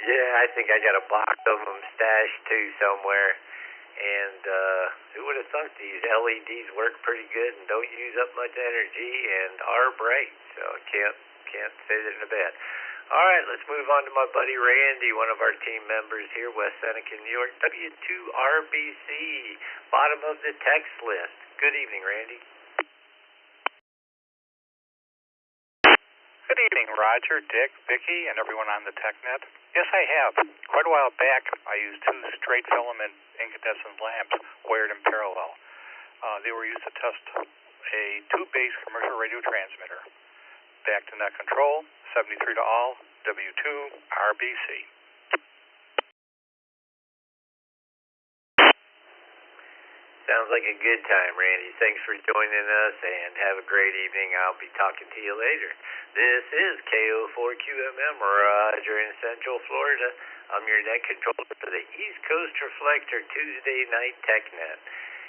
Yeah, I think I got a box of them stashed too somewhere. And who would have thought these LEDs work pretty good and don't use up much energy and are bright? So I can't say that in a bad. All right, let's move on to my buddy Randy, one of our team members here, West Seneca, New York, W2RBC, bottom of the text list. Good evening, Randy. Good evening, Roger, Dick, Vicki, and everyone on the Tech Net. Yes, I have. Quite a while back, I used 2 straight filament incandescent lamps wired in parallel. They were used to test a tube-based commercial radio transmitter. Back to net control, 73 to all, W2RBC. Sounds like a good time, Randy. Thanks for joining us, and have a great evening. I'll be talking to you later. This is KO4QMM, Roger in Central Florida. I'm your net controller for the East Coast Reflector Tuesday Night Tech Net.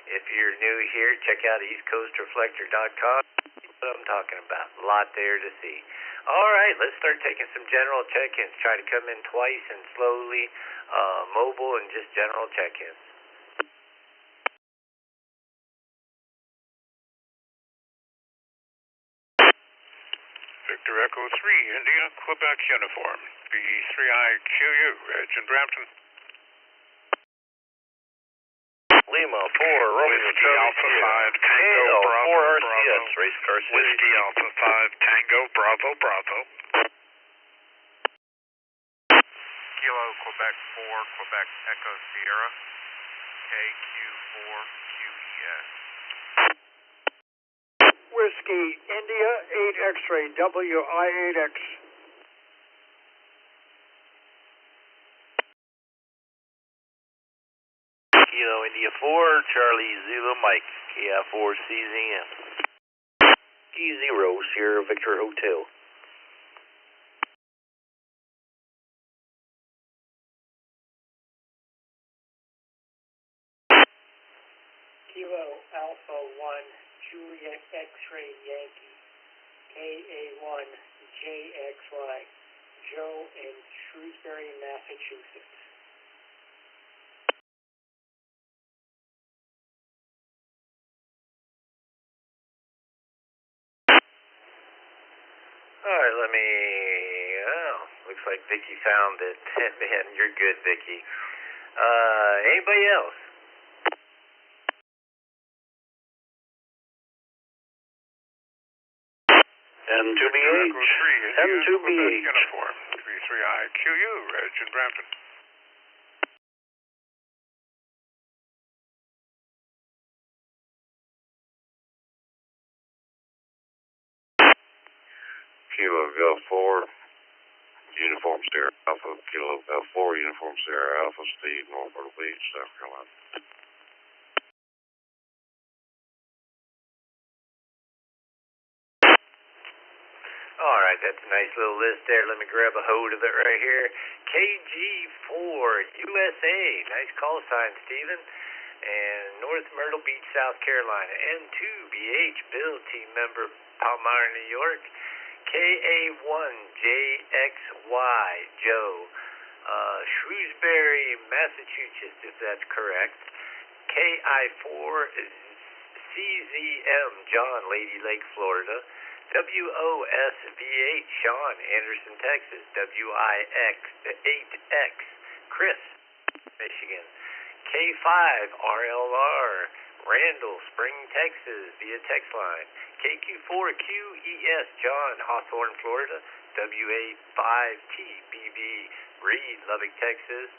If you're new here, check out eastcoastreflector.com. See what I'm talking about. A lot there to see. All right, let's start taking some general check-ins. Try to come in twice and slowly, mobile and just general check-ins. Victor Echo 3, India, Quebec uniform. B3IQU, Edge in Brampton. Lima 4, Romeo Whiskey Alpha 5, Tango, Bravo, 4 RCS, Bravo. race car series. Whiskey Alpha 5, Tango, Bravo, Bravo. Kilo, Quebec 4, Quebec Echo Sierra, KQ4QES. Whiskey, India, 8 X-ray, WI8X. Kilo, India 4, Charlie Zulu Mike, KI4CZM. K0, Sierra Victor Hotel. Kilo, Alpha 1, Juliet X-ray Yankee, KA1, JXY, Joe in Shrewsbury, Massachusetts. All right, looks like Vicki found it. Man, you're good, Vicki. Anybody else? N2BH. N2BH. Uniform. V3IQU, Reg in Brampton. Kilo Golf 4, Uniform Sierra Alpha, Kilo Golf 4, Uniform Sierra Alpha, Steve, North Myrtle Beach, South Carolina. All right, that's a nice little list there. Let me grab a hold of it right here. KG4 USA, nice call sign, Stephen. And North Myrtle Beach, South Carolina. N2BH, Bill, team member, Palmyra, New York. KA1JXY, Joe, Shrewsbury, Massachusetts, if that's correct. KI4CZM, John, Lady Lake, Florida. WOSVH, Sean, Anderson, Texas. WIX8X, Chris, Michigan. K5RLR, Randall, Spring, Texas, via text line. KQ4QES, John, Hawthorne, Florida. WA5TBB, Reed, Lubbock, Texas.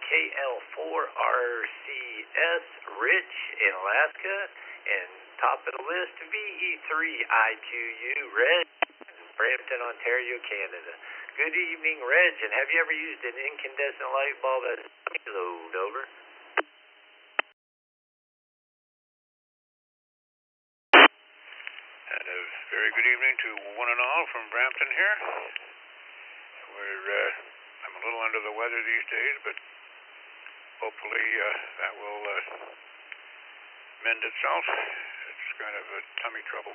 KL4RCS, Rich in Alaska. And top of the list, VE3IQU, Reg, Brampton, Ontario, Canada. Good evening, Reg, and have you ever used an incandescent light bulb as a load? Over. And a very good evening to one and all from Brampton here. I'm a little under the weather these days, but hopefully that will mend itself. It's kind of a tummy trouble.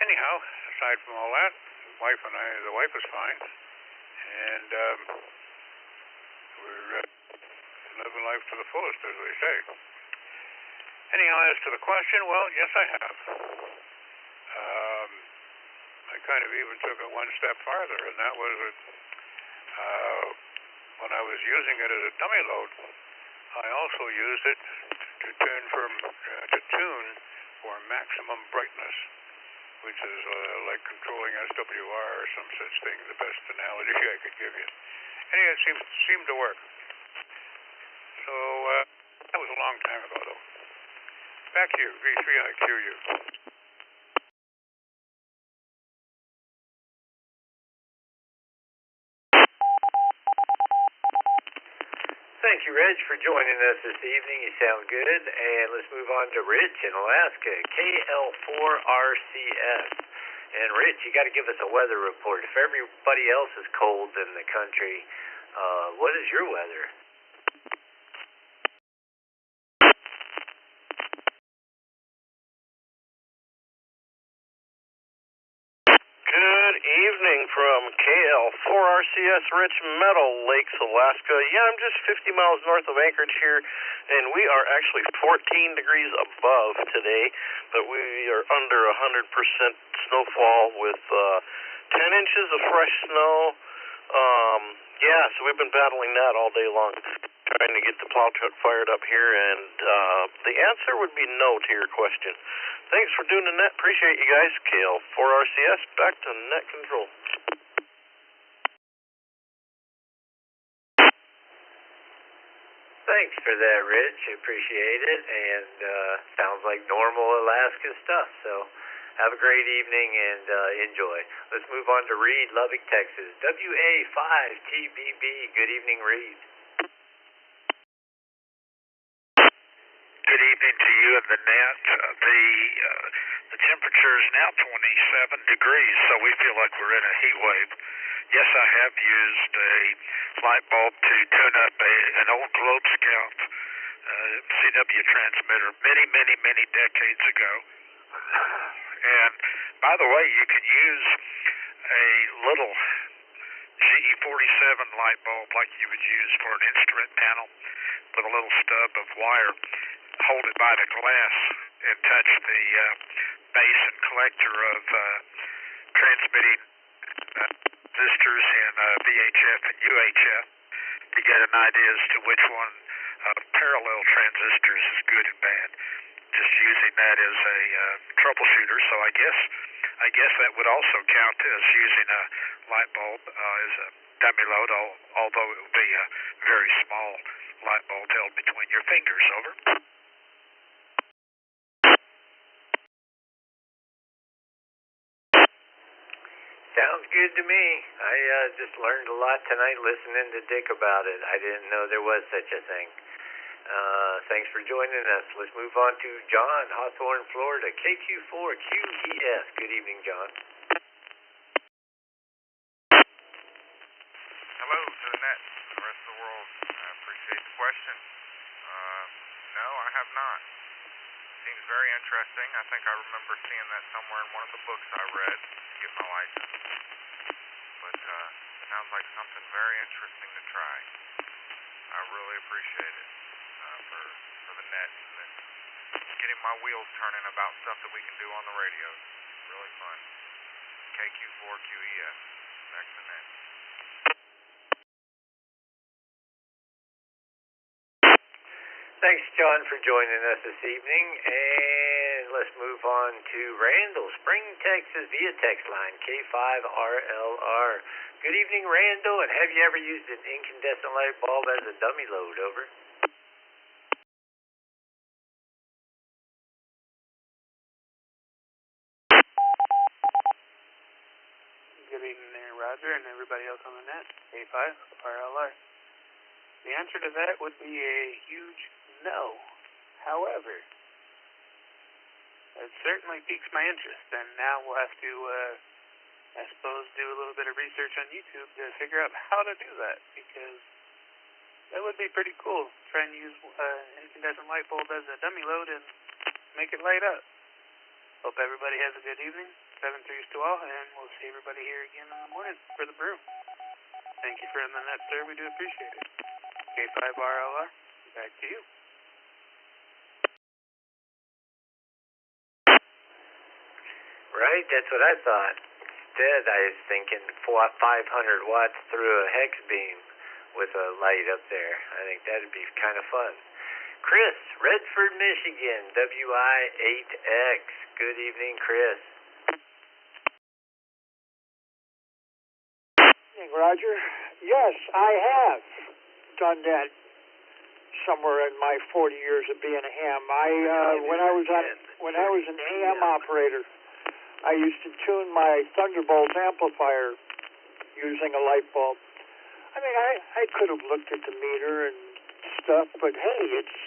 Anyhow, aside from all that, the wife is fine, and we're living life to the fullest, as they say. Anyhow, as to the question, well, yes, I have. I kind of even took it one step farther, and that was that when I was using it as a dummy load, I also used it to tune for maximum brightness, which is like controlling SWR or some such thing, the best analogy I could give you. Anyway, it seemed to work. So that was a long time ago, though. Back to you, V3IQU. Thank you, Reg, for joining us this evening. You sound good. And let's move on to Rich in Alaska, KL4RCS. And Rich, you got to give us a weather report. If everybody else is cold in the country, what is your weather? Good evening from KL4RCS Rich Meadow Lakes, Alaska. Yeah, I'm just 50 miles north of Anchorage here, and we are actually 14 degrees above today, but we are under 100% snowfall with 10 inches of fresh snow. Yeah, so we've been battling that all day long, trying to get the plow truck fired up here, and the answer would be no to your question. Thanks for doing the net. Appreciate you guys. KL4RCS, back to net control. Thanks for that, Rich. Appreciate it. And sounds like normal Alaska stuff. So have a great evening and enjoy. Let's move on to Reed, Lubbock, Texas. WA5TBB. Good evening, Reed. Good evening to you and the net. The temperature is now 27 degrees, so we feel like we're in a heat wave. Yes, I have used a light bulb to tune up an old Globe Scout CW transmitter many decades ago. And by the way, you can use a little GE47 light bulb like you would use for an instrument panel with a little stub of wire. Hold it by the glass and touch the base and collector of transmitting resistors in VHF and UHF to get an idea as to which one of parallel transistors is good and bad. Just using that as a troubleshooter. So I guess I guess that would also count as using a light bulb as a dummy load, although it would be a very small light bulb held between your fingers. Over. Sounds good to me. I just learned a lot tonight listening to Dick about it. I didn't know there was such a thing. Thanks for joining us. Let's move on to John, Hawthorne, Florida, KQ4QES. Good evening, John. Hello to the net and the rest of the world. I appreciate the question. No, I have not. Seems very interesting. I think I remember seeing that somewhere in one of the books I read to get my license. But sounds like something very interesting to try. I really appreciate it for the net and getting my wheels turning about stuff that we can do on the radio. Really fun. KQ4QES. Back to the net. Thanks, John, for joining us this evening. And let's move on to Randall, Spring, Texas, via text line K5RLR. Good evening, Randall, and have you ever used an incandescent light bulb as a dummy load? Over. Good evening there, Roger, and everybody else on the net. K5RLR. The answer to that would be a huge no. However, it certainly piques my interest, and now we'll have to, I suppose, do a little bit of research on YouTube to figure out how to do that, because that would be pretty cool. Try and use incandescent light bulb as a dummy load and make it light up. Hope everybody has a good evening. 7-3 to all, and we'll see everybody here again in the morning for the brew. Thank you for the net, sir. We do appreciate it. K5RLR, back to you. Right, that's what I thought. Instead, I was thinking 500 watts through a hex beam with a light up there. I think that'd be kind of fun. Chris, Redford, Michigan, WI8X. Good evening, Chris. Roger. Yes, I have done that somewhere in my 40 years of being a ham. When I was an AM operator, I used to tune my Thunderbolt amplifier using a light bulb. I mean, I could have looked at the meter and stuff, but hey, it's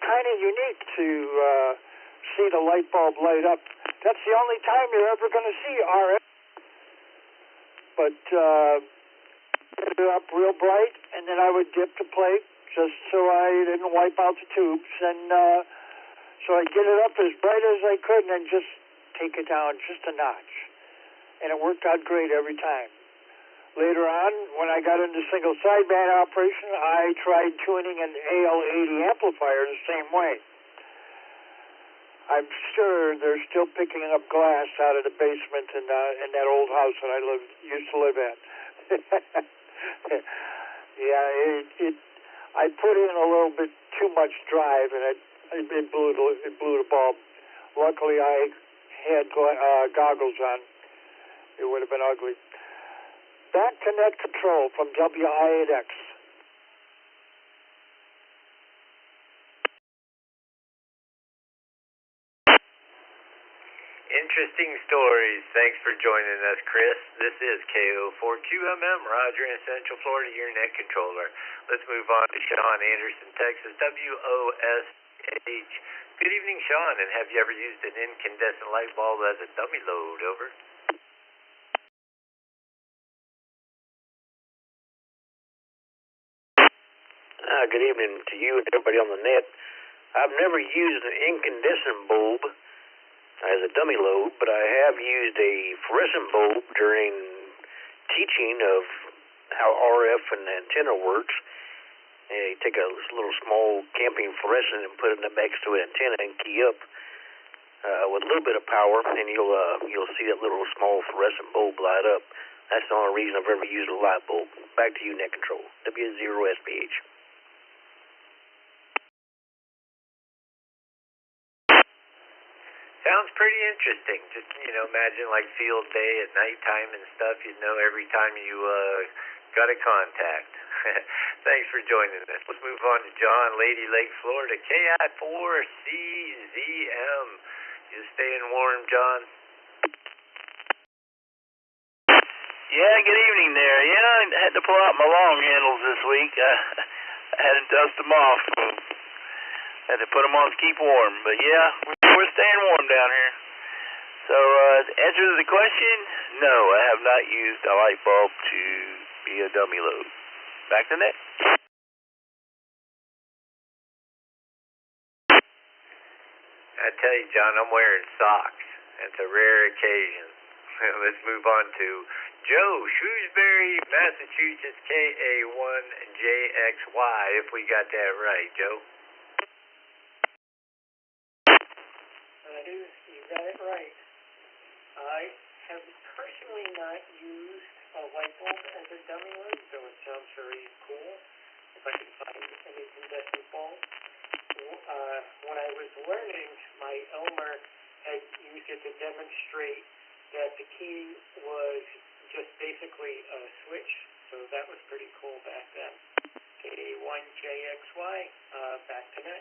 kind of unique to see the light bulb light up. That's the only time you're ever going to see RF. But get it up real bright, and then I would dip the plate just so I didn't wipe out the tubes, and so I'd get it up as bright as I could, and then just take it down just a notch. And it worked out great every time. Later on, when I got into single sideband operation, I tried tuning an AL80 amplifier the same way. I'm sure they're still picking up glass out of the basement in that old house that I used to live in. Yeah, I put in a little bit too much drive, and it blew the bulb. Luckily, I had goggles on. It would have been ugly. Back to net control from WI8X. Interesting stories. Thanks for joining us, Chris. This is KO4QMM, Roger in Central Florida, your net controller. Let's move on to Sean Anderson, Texas, WOSH. Good evening, Sean, and have you ever used an incandescent light bulb as a dummy load? Over. Good evening to you and everybody on the net. I've never used an incandescent bulb as a dummy load, but I have used a fluorescent bulb during teaching of how RF and antenna works. And you take a little small camping fluorescent and put it next to an antenna and key up with a little bit of power, and you'll see that little small fluorescent bulb light up. That's the only reason I've ever used a light bulb. Back to you, net control. W0SPH. Sounds pretty interesting. Just, imagine like field day at nighttime and stuff. You'd know every time you got a contact. Thanks for joining us. Let's move on to John, Lady Lake, Florida, KI4CZM. You staying warm, John? Yeah, good evening there. Yeah, I had to pull out my long handles this week. I had to dust them off. Had to put them on to keep warm. But yeah, we're staying warm down here. So, answer to the question, no, I have not used a light bulb to be a dummy load. Back to net. I tell you, John, I'm wearing socks. It's a rare occasion. Let's move on to Joe, Shrewsbury, Massachusetts, KA1JXY, if we got that right, Joe. You got it right. I have personally not used a light bulb as a dummy load, though it sounds very cool. If I can find any incandescent bulb. When I was learning, my Elmer had used it to demonstrate that the key was just basically a switch, so that was pretty cool back then. KA1JXY, back to net.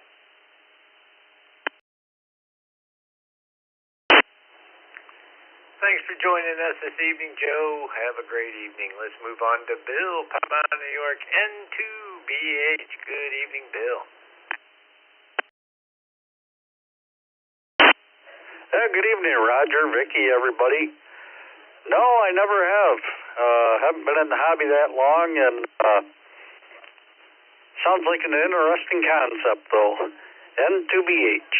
Thanks for joining us this evening, Joe. Have a great evening. Let's move on to Bill, Papa, New York, N2BH. Good evening, Bill. Good evening, Roger, Vicky, everybody. No, I never have. Haven't been in the hobby that long, and sounds like an interesting concept, though. N2BH.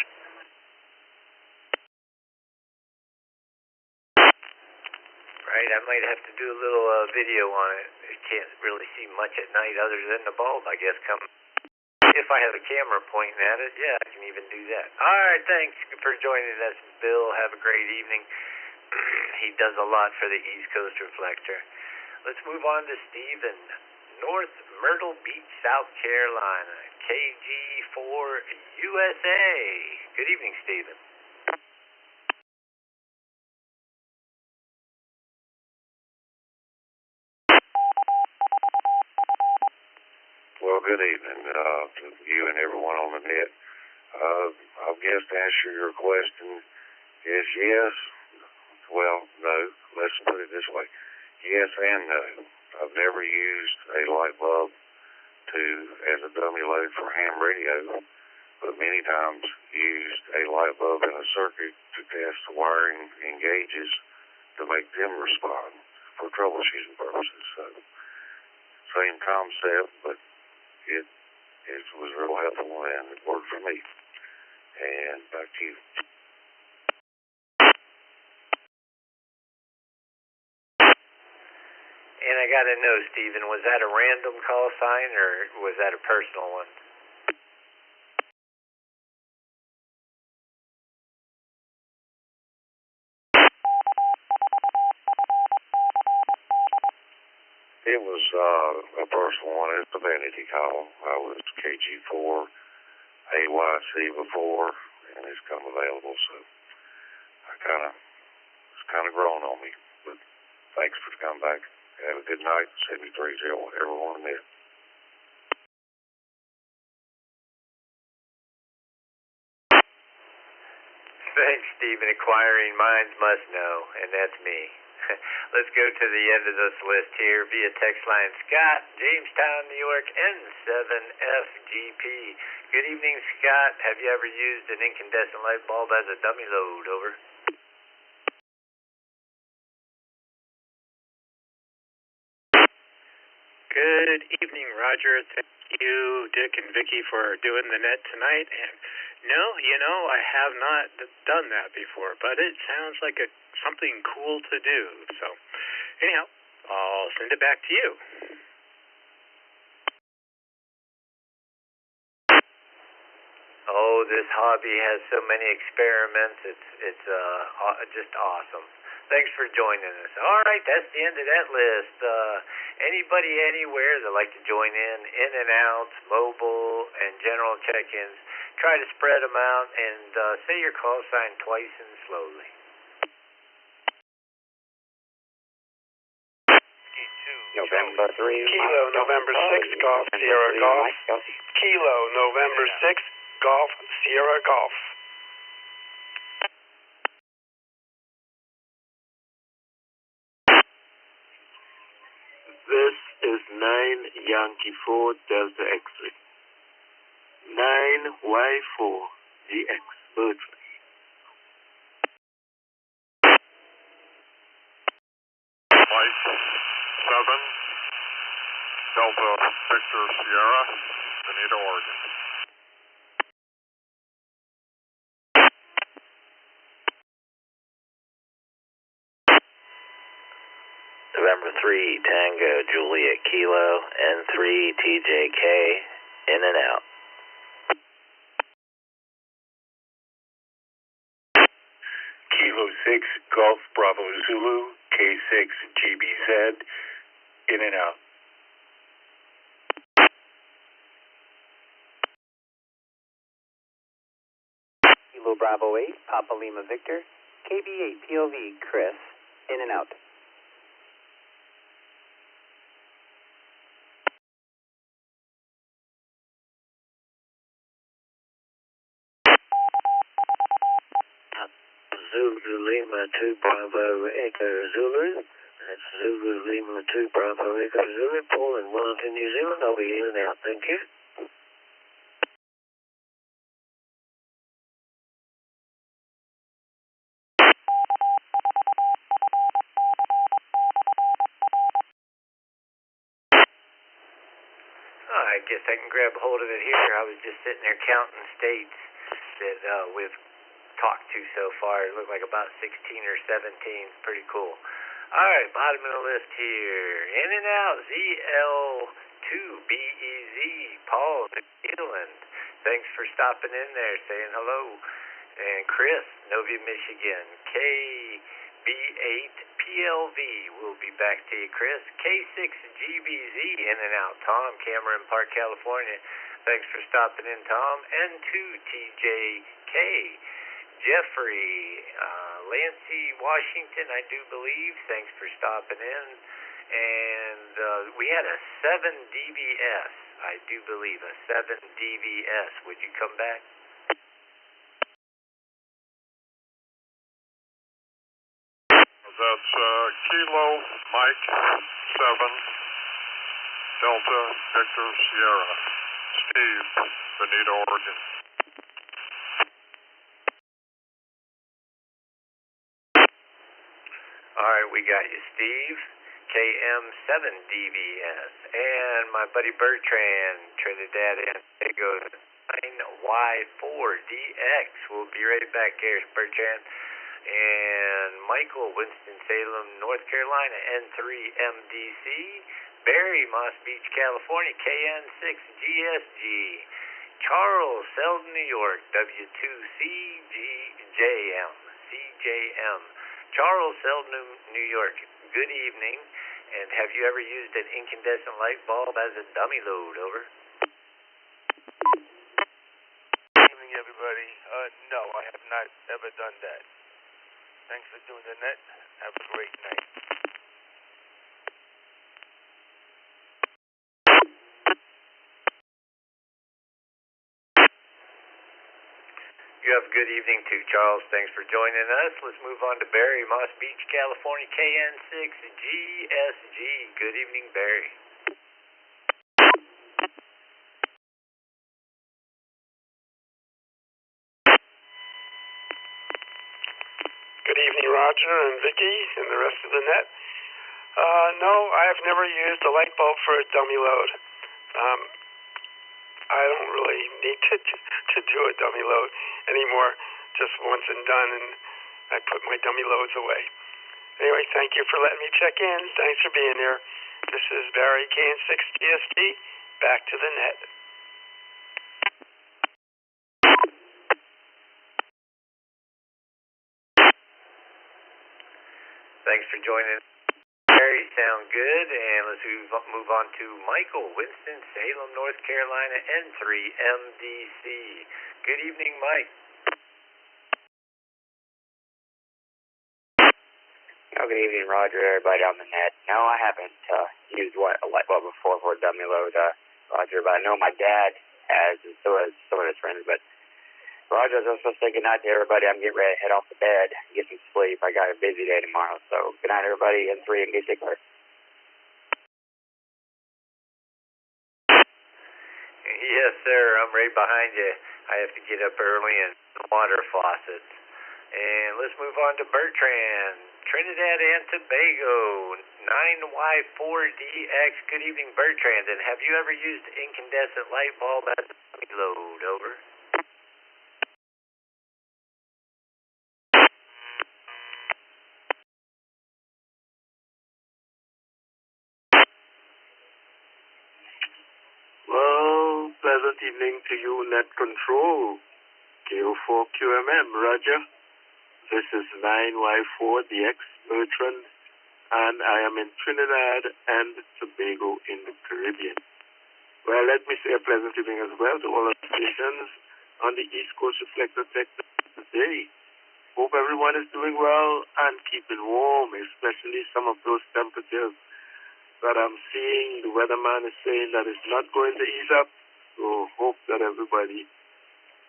Right, I might have to do a little video on it. I can't really see much at night other than the bulb, I guess, if I have a camera pointing at it, yeah, I can even do that. All right, thanks for joining us, Bill. Have a great evening. He does a lot for the East Coast Reflector. Let's move on to Stephen, North Myrtle Beach, South Carolina, KG4USA. Good evening, Stephen. Well, good evening to you and everyone on the net. I guess to answer your question is yes. Well, no. Let's put it this way. Yes and no. I've never used a light bulb as a dummy load for ham radio, but many times used a light bulb in a circuit to test the wiring and gauges to make them respond for troubleshooting purposes. So, same concept, but it was real helpful and it worked for me. And back to you. And I got to know, Stephen, was that a random call sign or was that a personal one? It was a personal one. It's a vanity call. I was KG4 AYC before, and it's come available, so it's kind of grown on me. But thanks for coming back. Have a good night. 73 everyone there. Thanks, Stephen. Acquiring minds must know, and that's me. Let's go to the end of this list here via text line. Scott, Jamestown, New York, N7FGP. Good evening, Scott. Have you ever used an incandescent light bulb as a dummy load? Over. Good evening, Roger. Thank you, Dick and Vicky, for doing the net tonight. And no, I have not done that before, but it sounds like something cool to do. So, anyhow, I'll send it back to you. Oh, this hobby has so many experiments. It's just awesome. Thanks for joining us. All right, that's the end of that list. Anybody anywhere that like to join in and outs, mobile, and general check-ins, try to spread them out and say your call sign twice and slowly. November 3. Kilo, November 6, Golf, Sierra Golf. Kilo, November 6, Golf, Sierra Golf. This is 9 Yankee 4 Delta X-ray. 9Y4 DX, Bertrand. Mike 7 Delta Victor Sierra, Bonita, Oregon. November 3 Tango Juliet Kilo N3 TJK, in and out. Kilo 6 Golf Bravo Zulu K6 GBZ, in and out. Kilo Bravo 8 Papa Lima Victor KB8 POV Chris, in and out. Zulu Lima 2 Bravo Echo Zulu. That's Zulu Lima 2 Bravo Echo Zulu. Paul in Wellington, New Zealand. I'll be in and out. Thank you. I guess I can grab a hold of it here. I was just sitting there counting states that we've talked to so far. It looked like about 16 or 17. Pretty cool. All right, bottom of the list here. In and out, ZL2BEZ, Paul, New Zealand. Thanks for stopping in there, saying hello. And Chris, Novia, Michigan. KB8PLV, we'll be back to you, Chris. K6GBZ, in and out, Tom, Cameron Park, California. Thanks for stopping in, Tom. N2TJK, Jeffrey, Lansing, Washington, I do believe. Thanks for stopping in. And we had a 7DBS, I do believe, a 7DBS. Would you come back? That's Kilo Mike 7 Delta Victor Sierra. Steve, Bonita, Oregon. All right, we got you, Steve. KM7DBS. And my buddy Bertrand, Trinidad and Tobago, 9Y4DX. We'll be right back here, Bertrand. And Michael, Winston-Salem, North Carolina, N3MDC. Barry, Moss Beach, California, KN6GSG. Charles, Selden, New York, W2CJM. CJM. Charles, Selden, New York, good evening. And have you ever used an incandescent light bulb as a dummy load? Over. Good evening, everybody. No, I have not ever done that. Thanks for doing the net. Have a great night. You have a good evening too, Charles. Thanks for joining us. Let's move on to Barry, Moss Beach, California, KN6GSG. Good evening, Barry. Good evening, Roger and Vicky and the rest of the net. No, I have never used a light bulb for a dummy load. I don't really need to do a dummy load anymore. Just once and done, and I put my dummy loads away. Anyway, thank you for letting me check in. Thanks for being here. This is Barry, KN6GSD. Back to the net. Thanks for joining. Very sound good. And let's move on to Michael, Winston-Salem, North Carolina, N3MDC. Good evening, Mike. Oh, good evening, Roger, everybody on the net. No, I haven't used a light bulb before for a dummy load, Roger, but I know my dad has, and so has some of his friends. But, Roger, I was supposed to say good night to everybody. I'm getting ready to head off to bed, get some sleep. I got a busy day tomorrow, so good night, everybody, N3 and get sick. Yes, sir. I'm right behind you. I have to get up early and water faucets. And let's move on to Bertrand, Trinidad and Tobago, 9Y4DX. Good evening, Bertrand. And have you ever used incandescent light bulb as a dummy load? Over. Well, pleasant evening to you, Net Control. KO4QMM, Roger. This is 9Y4DX, Bertrand, and I am in Trinidad and Tobago in the Caribbean. Well, let me say a pleasant evening as well to all our stations on the East Coast Reflector Tech Net today. Hope everyone is doing well and keeping warm, especially some of those temperatures that I'm seeing. The weatherman is saying that it's not going to ease up, so hope that everybody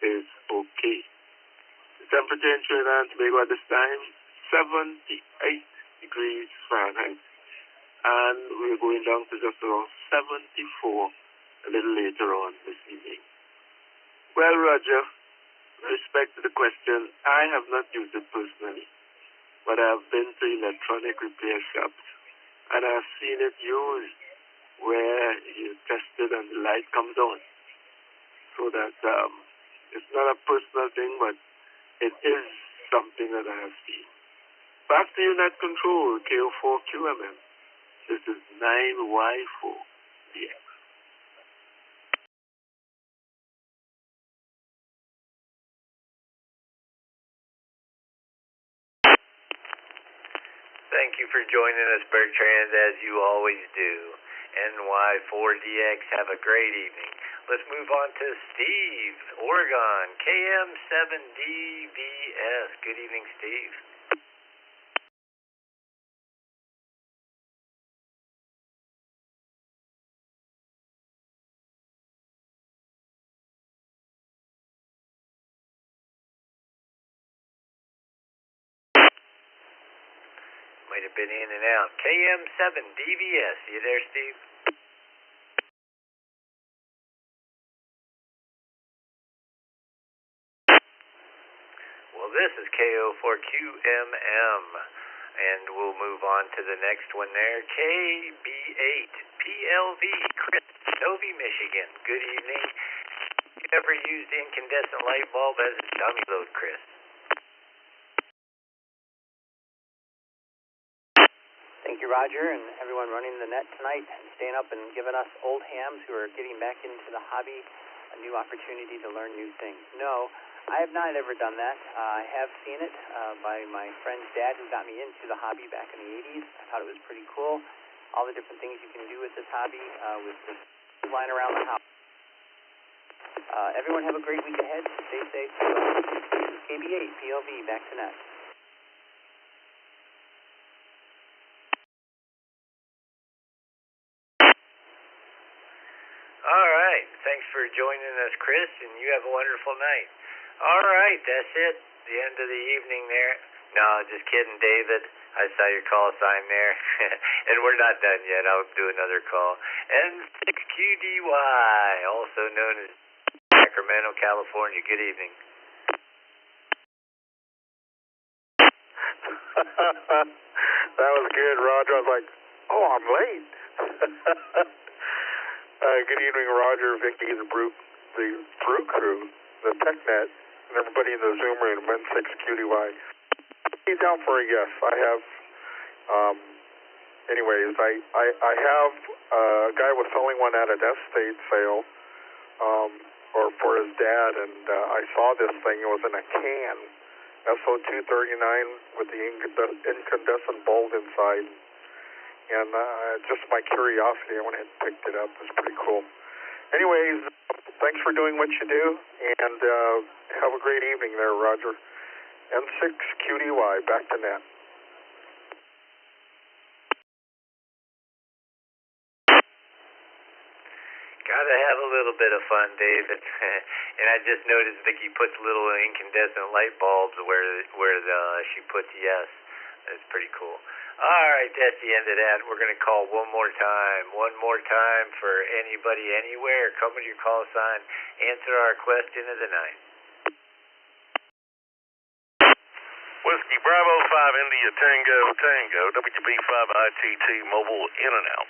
is okay. The temperature in Trinidad and Tobago at this time, 78 degrees Fahrenheit. And we're going down to just around 74 a little later on this evening. Well, Roger, with respect to the question, I have not used it personally, but I have been to electronic repair shops, and I have seen it used where you test it and the light comes on. So that it's not a personal thing, but it is something that I have seen. Back to you, Net Control, KO4QMM. This is 9Y4DX. Thank you for joining us, Bertrand, as you always do. NY4DX, have a great evening. Let's move on to Steve, Oregon, KM7DVS. Good evening, Steve. Might have been in and out. KM7DVS. You there, Steve? Well, this is KO4QMM, and we'll move on to the next one there. KB8PLV, Chris, Novi, Michigan. Good evening. You ever used incandescent light bulb as a dummy load, Chris? Thank you, Roger, and everyone running the net tonight, staying up and giving us old hams who are getting back into the hobby a new opportunity to learn new things. No, I have not ever done that. I have seen it by my friend's dad who got me into the hobby back in the 80s. I thought it was pretty cool. All the different things you can do with this hobby, with just flying around the house. Everyone have a great week ahead. Stay safe. KB8, PLV, back to net. All right. Thanks for joining us, Chris, and you have a wonderful night. All right. That's it. The end of the evening there. No, just kidding, David. I saw your call sign there. And we're not done yet. I'll do another call. N6QDY, also known as Sacramento, California. Good evening. That was good, Roger. I was like, oh, I'm late. Good evening, Roger, Vicky, the Brew Crew, the Tech Net, and everybody in the Zoom room, N6QDY. He's down for a yes. I have, anyways, I have, a guy was selling one at an estate sale, or for his dad, and I saw this thing. It was in a can, SO239 with the incandescent bulb inside. And just my curiosity, I went ahead and picked it up. It was pretty cool. Anyways, thanks for doing what you do, and have a great evening there, Roger. N6QDY, back to net. Gotta have a little bit of fun, David. And I just noticed Vicki puts little incandescent light bulbs where she puts yes. That's pretty cool. All right, that's the end of that. We're going to call one more time for anybody, anywhere. Come with your call sign. Answer our question of the night. Whiskey Bravo 5 India Tango, WB5 ITT Mobile in and out.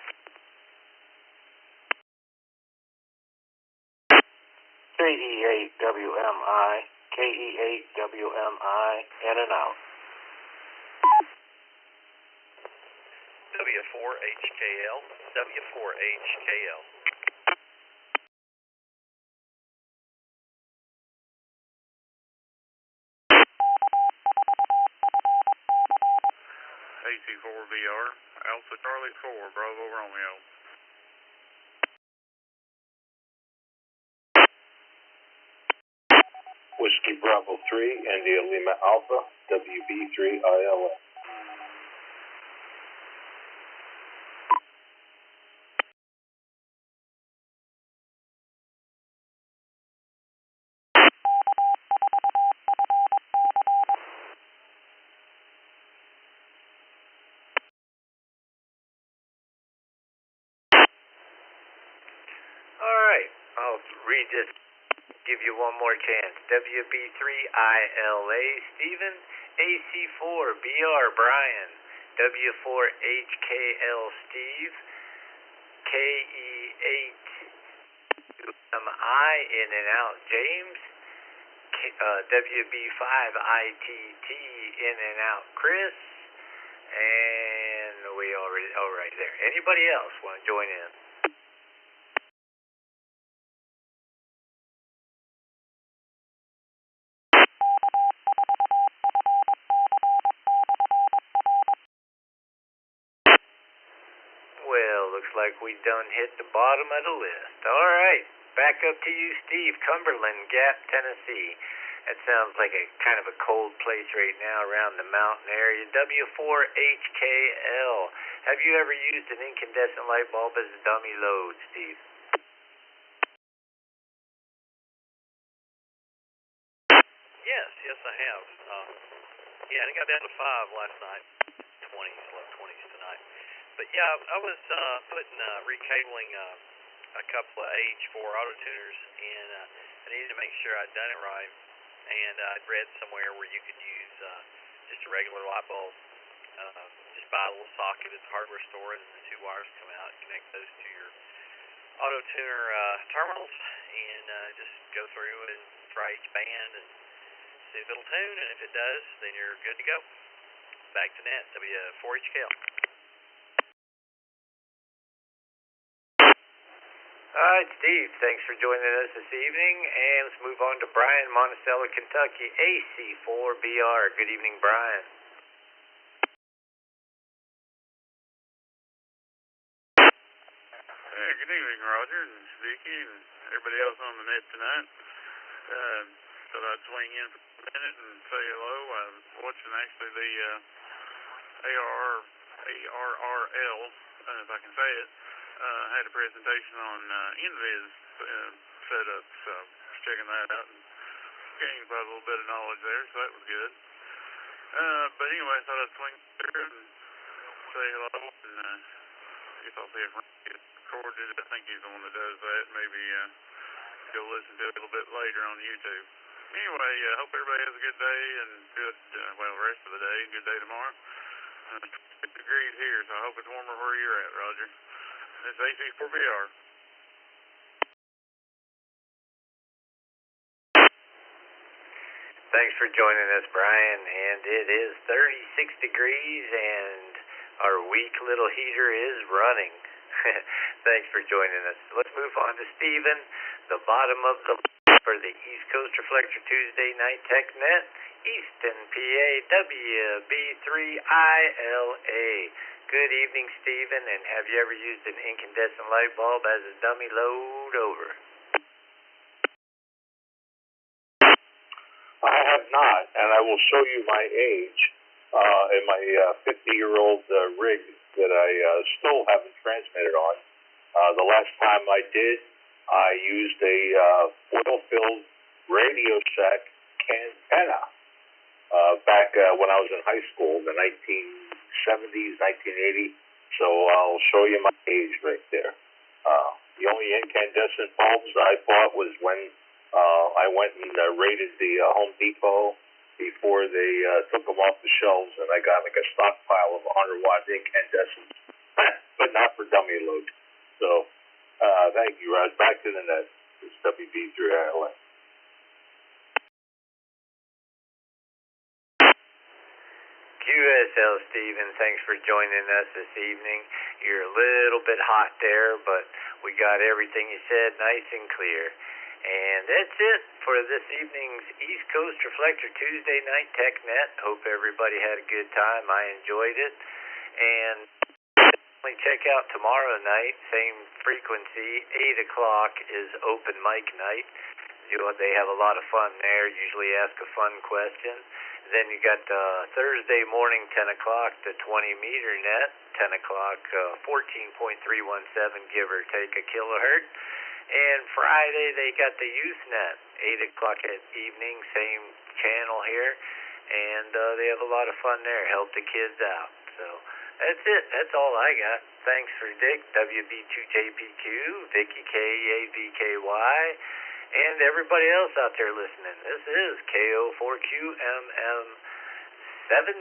KE8WMI, KE8WMI, in and out. W4HKL, W4HKL. AC4VR, Alpha Charlie 4, Bravo Romeo. Whiskey Bravo 3, India Lima Alpha, WB3ILS. All right, I'll read this. Give you one more chance. WB3ILA Stephen, AC4BR Brian, W4HKL Steve, KE8MI in and out James, WB5ITT in and out Chris, and we already, oh right there. Anybody else want to join in? Well, looks like we done hit the bottom of the list. All right, back up to you, Steve. Cumberland Gap, Tennessee. That sounds like a kind of a cold place right now around the mountain area. W4HKL. Have you ever used an incandescent light bulb as a dummy load, Steve? Yes, I have. Yeah, and I got down to 5 last night. 20s, low 20s tonight. But yeah, I was recabling a couple of H4 auto tuners, and I needed to make sure I'd done it right. And I'd read somewhere where you could use just a regular light bulb. Just buy a little socket at the hardware store, and the 2 wires come out. Connect those to your auto tuner terminals, and just go through and try each band and see if it'll tune. And if it does, then you're good to go. Back to net, W4HKL. All right, Steve, thanks for joining us this evening, and let's move on to Brian, Monticello, Kentucky, AC4BR. Good evening, Brian. Hey, good evening, Roger and Vicky and everybody else on the net tonight. Thought I'd swing in for a minute and say hello. I'm watching actually the ARRL, if I can say it. Had a presentation on Invis setup, so just checking that out and gained quite a little bit of knowledge there, so that was good. But anyway, I thought I'd swing through and say hello, and I guess I'll see if Randy gets recorded. I think he's the one that does that. Maybe go listen to it a little bit later on YouTube. Anyway, hope everybody has a good day and good, rest of the day and good day tomorrow. 6 degrees here, so I hope it's warmer where you're at, Roger. It's AC4VR. Thanks for joining us, Brian. And it is 36 degrees, and our weak little heater is running. Thanks for joining us. Let's move on to Stephen, the bottom of the list for the East Coast Reflector Tuesday Night Tech Net, Easton, PA, WB3ILA. Good evening, Stephen, and have you ever used an incandescent light bulb as a dummy load? Over. I have not, and I will show you my age in my 50-year-old rig that I still haven't transmitted on. The last time I did, I used a oil-filled Radio Shack antenna back when I was in high school, the 1970s, 1980. So I'll show you my age right there. The only incandescent bulbs I bought was when I went and raided the Home Depot before they took them off the shelves, and I got like a stockpile of 100-watt incandescents, but not for dummy load. So thank you, Raj. Back to the net. It's WB3ILA. QSL Stephen, thanks for joining us this evening. You're a little bit hot there, but we got everything you said nice and clear. And that's it for this evening's East Coast Reflector Tuesday Night Tech Net. Hope everybody had a good time. I enjoyed it. And definitely check out tomorrow night, same frequency, 8 o'clock is open mic night. They have a lot of fun there, usually ask a fun question. Then you got Thursday morning, 10 o'clock, the 20-meter net, 10 o'clock, 14.317, give or take a kilohertz. And Friday, they got the Youth Net, 8 o'clock at evening, same channel here. And they have a lot of fun there, help the kids out. So that's it. That's all I got. Thanks for Dick, WB2JPQ, Vicky KAVKY, and everybody else out there listening. This is KO4QMM 73.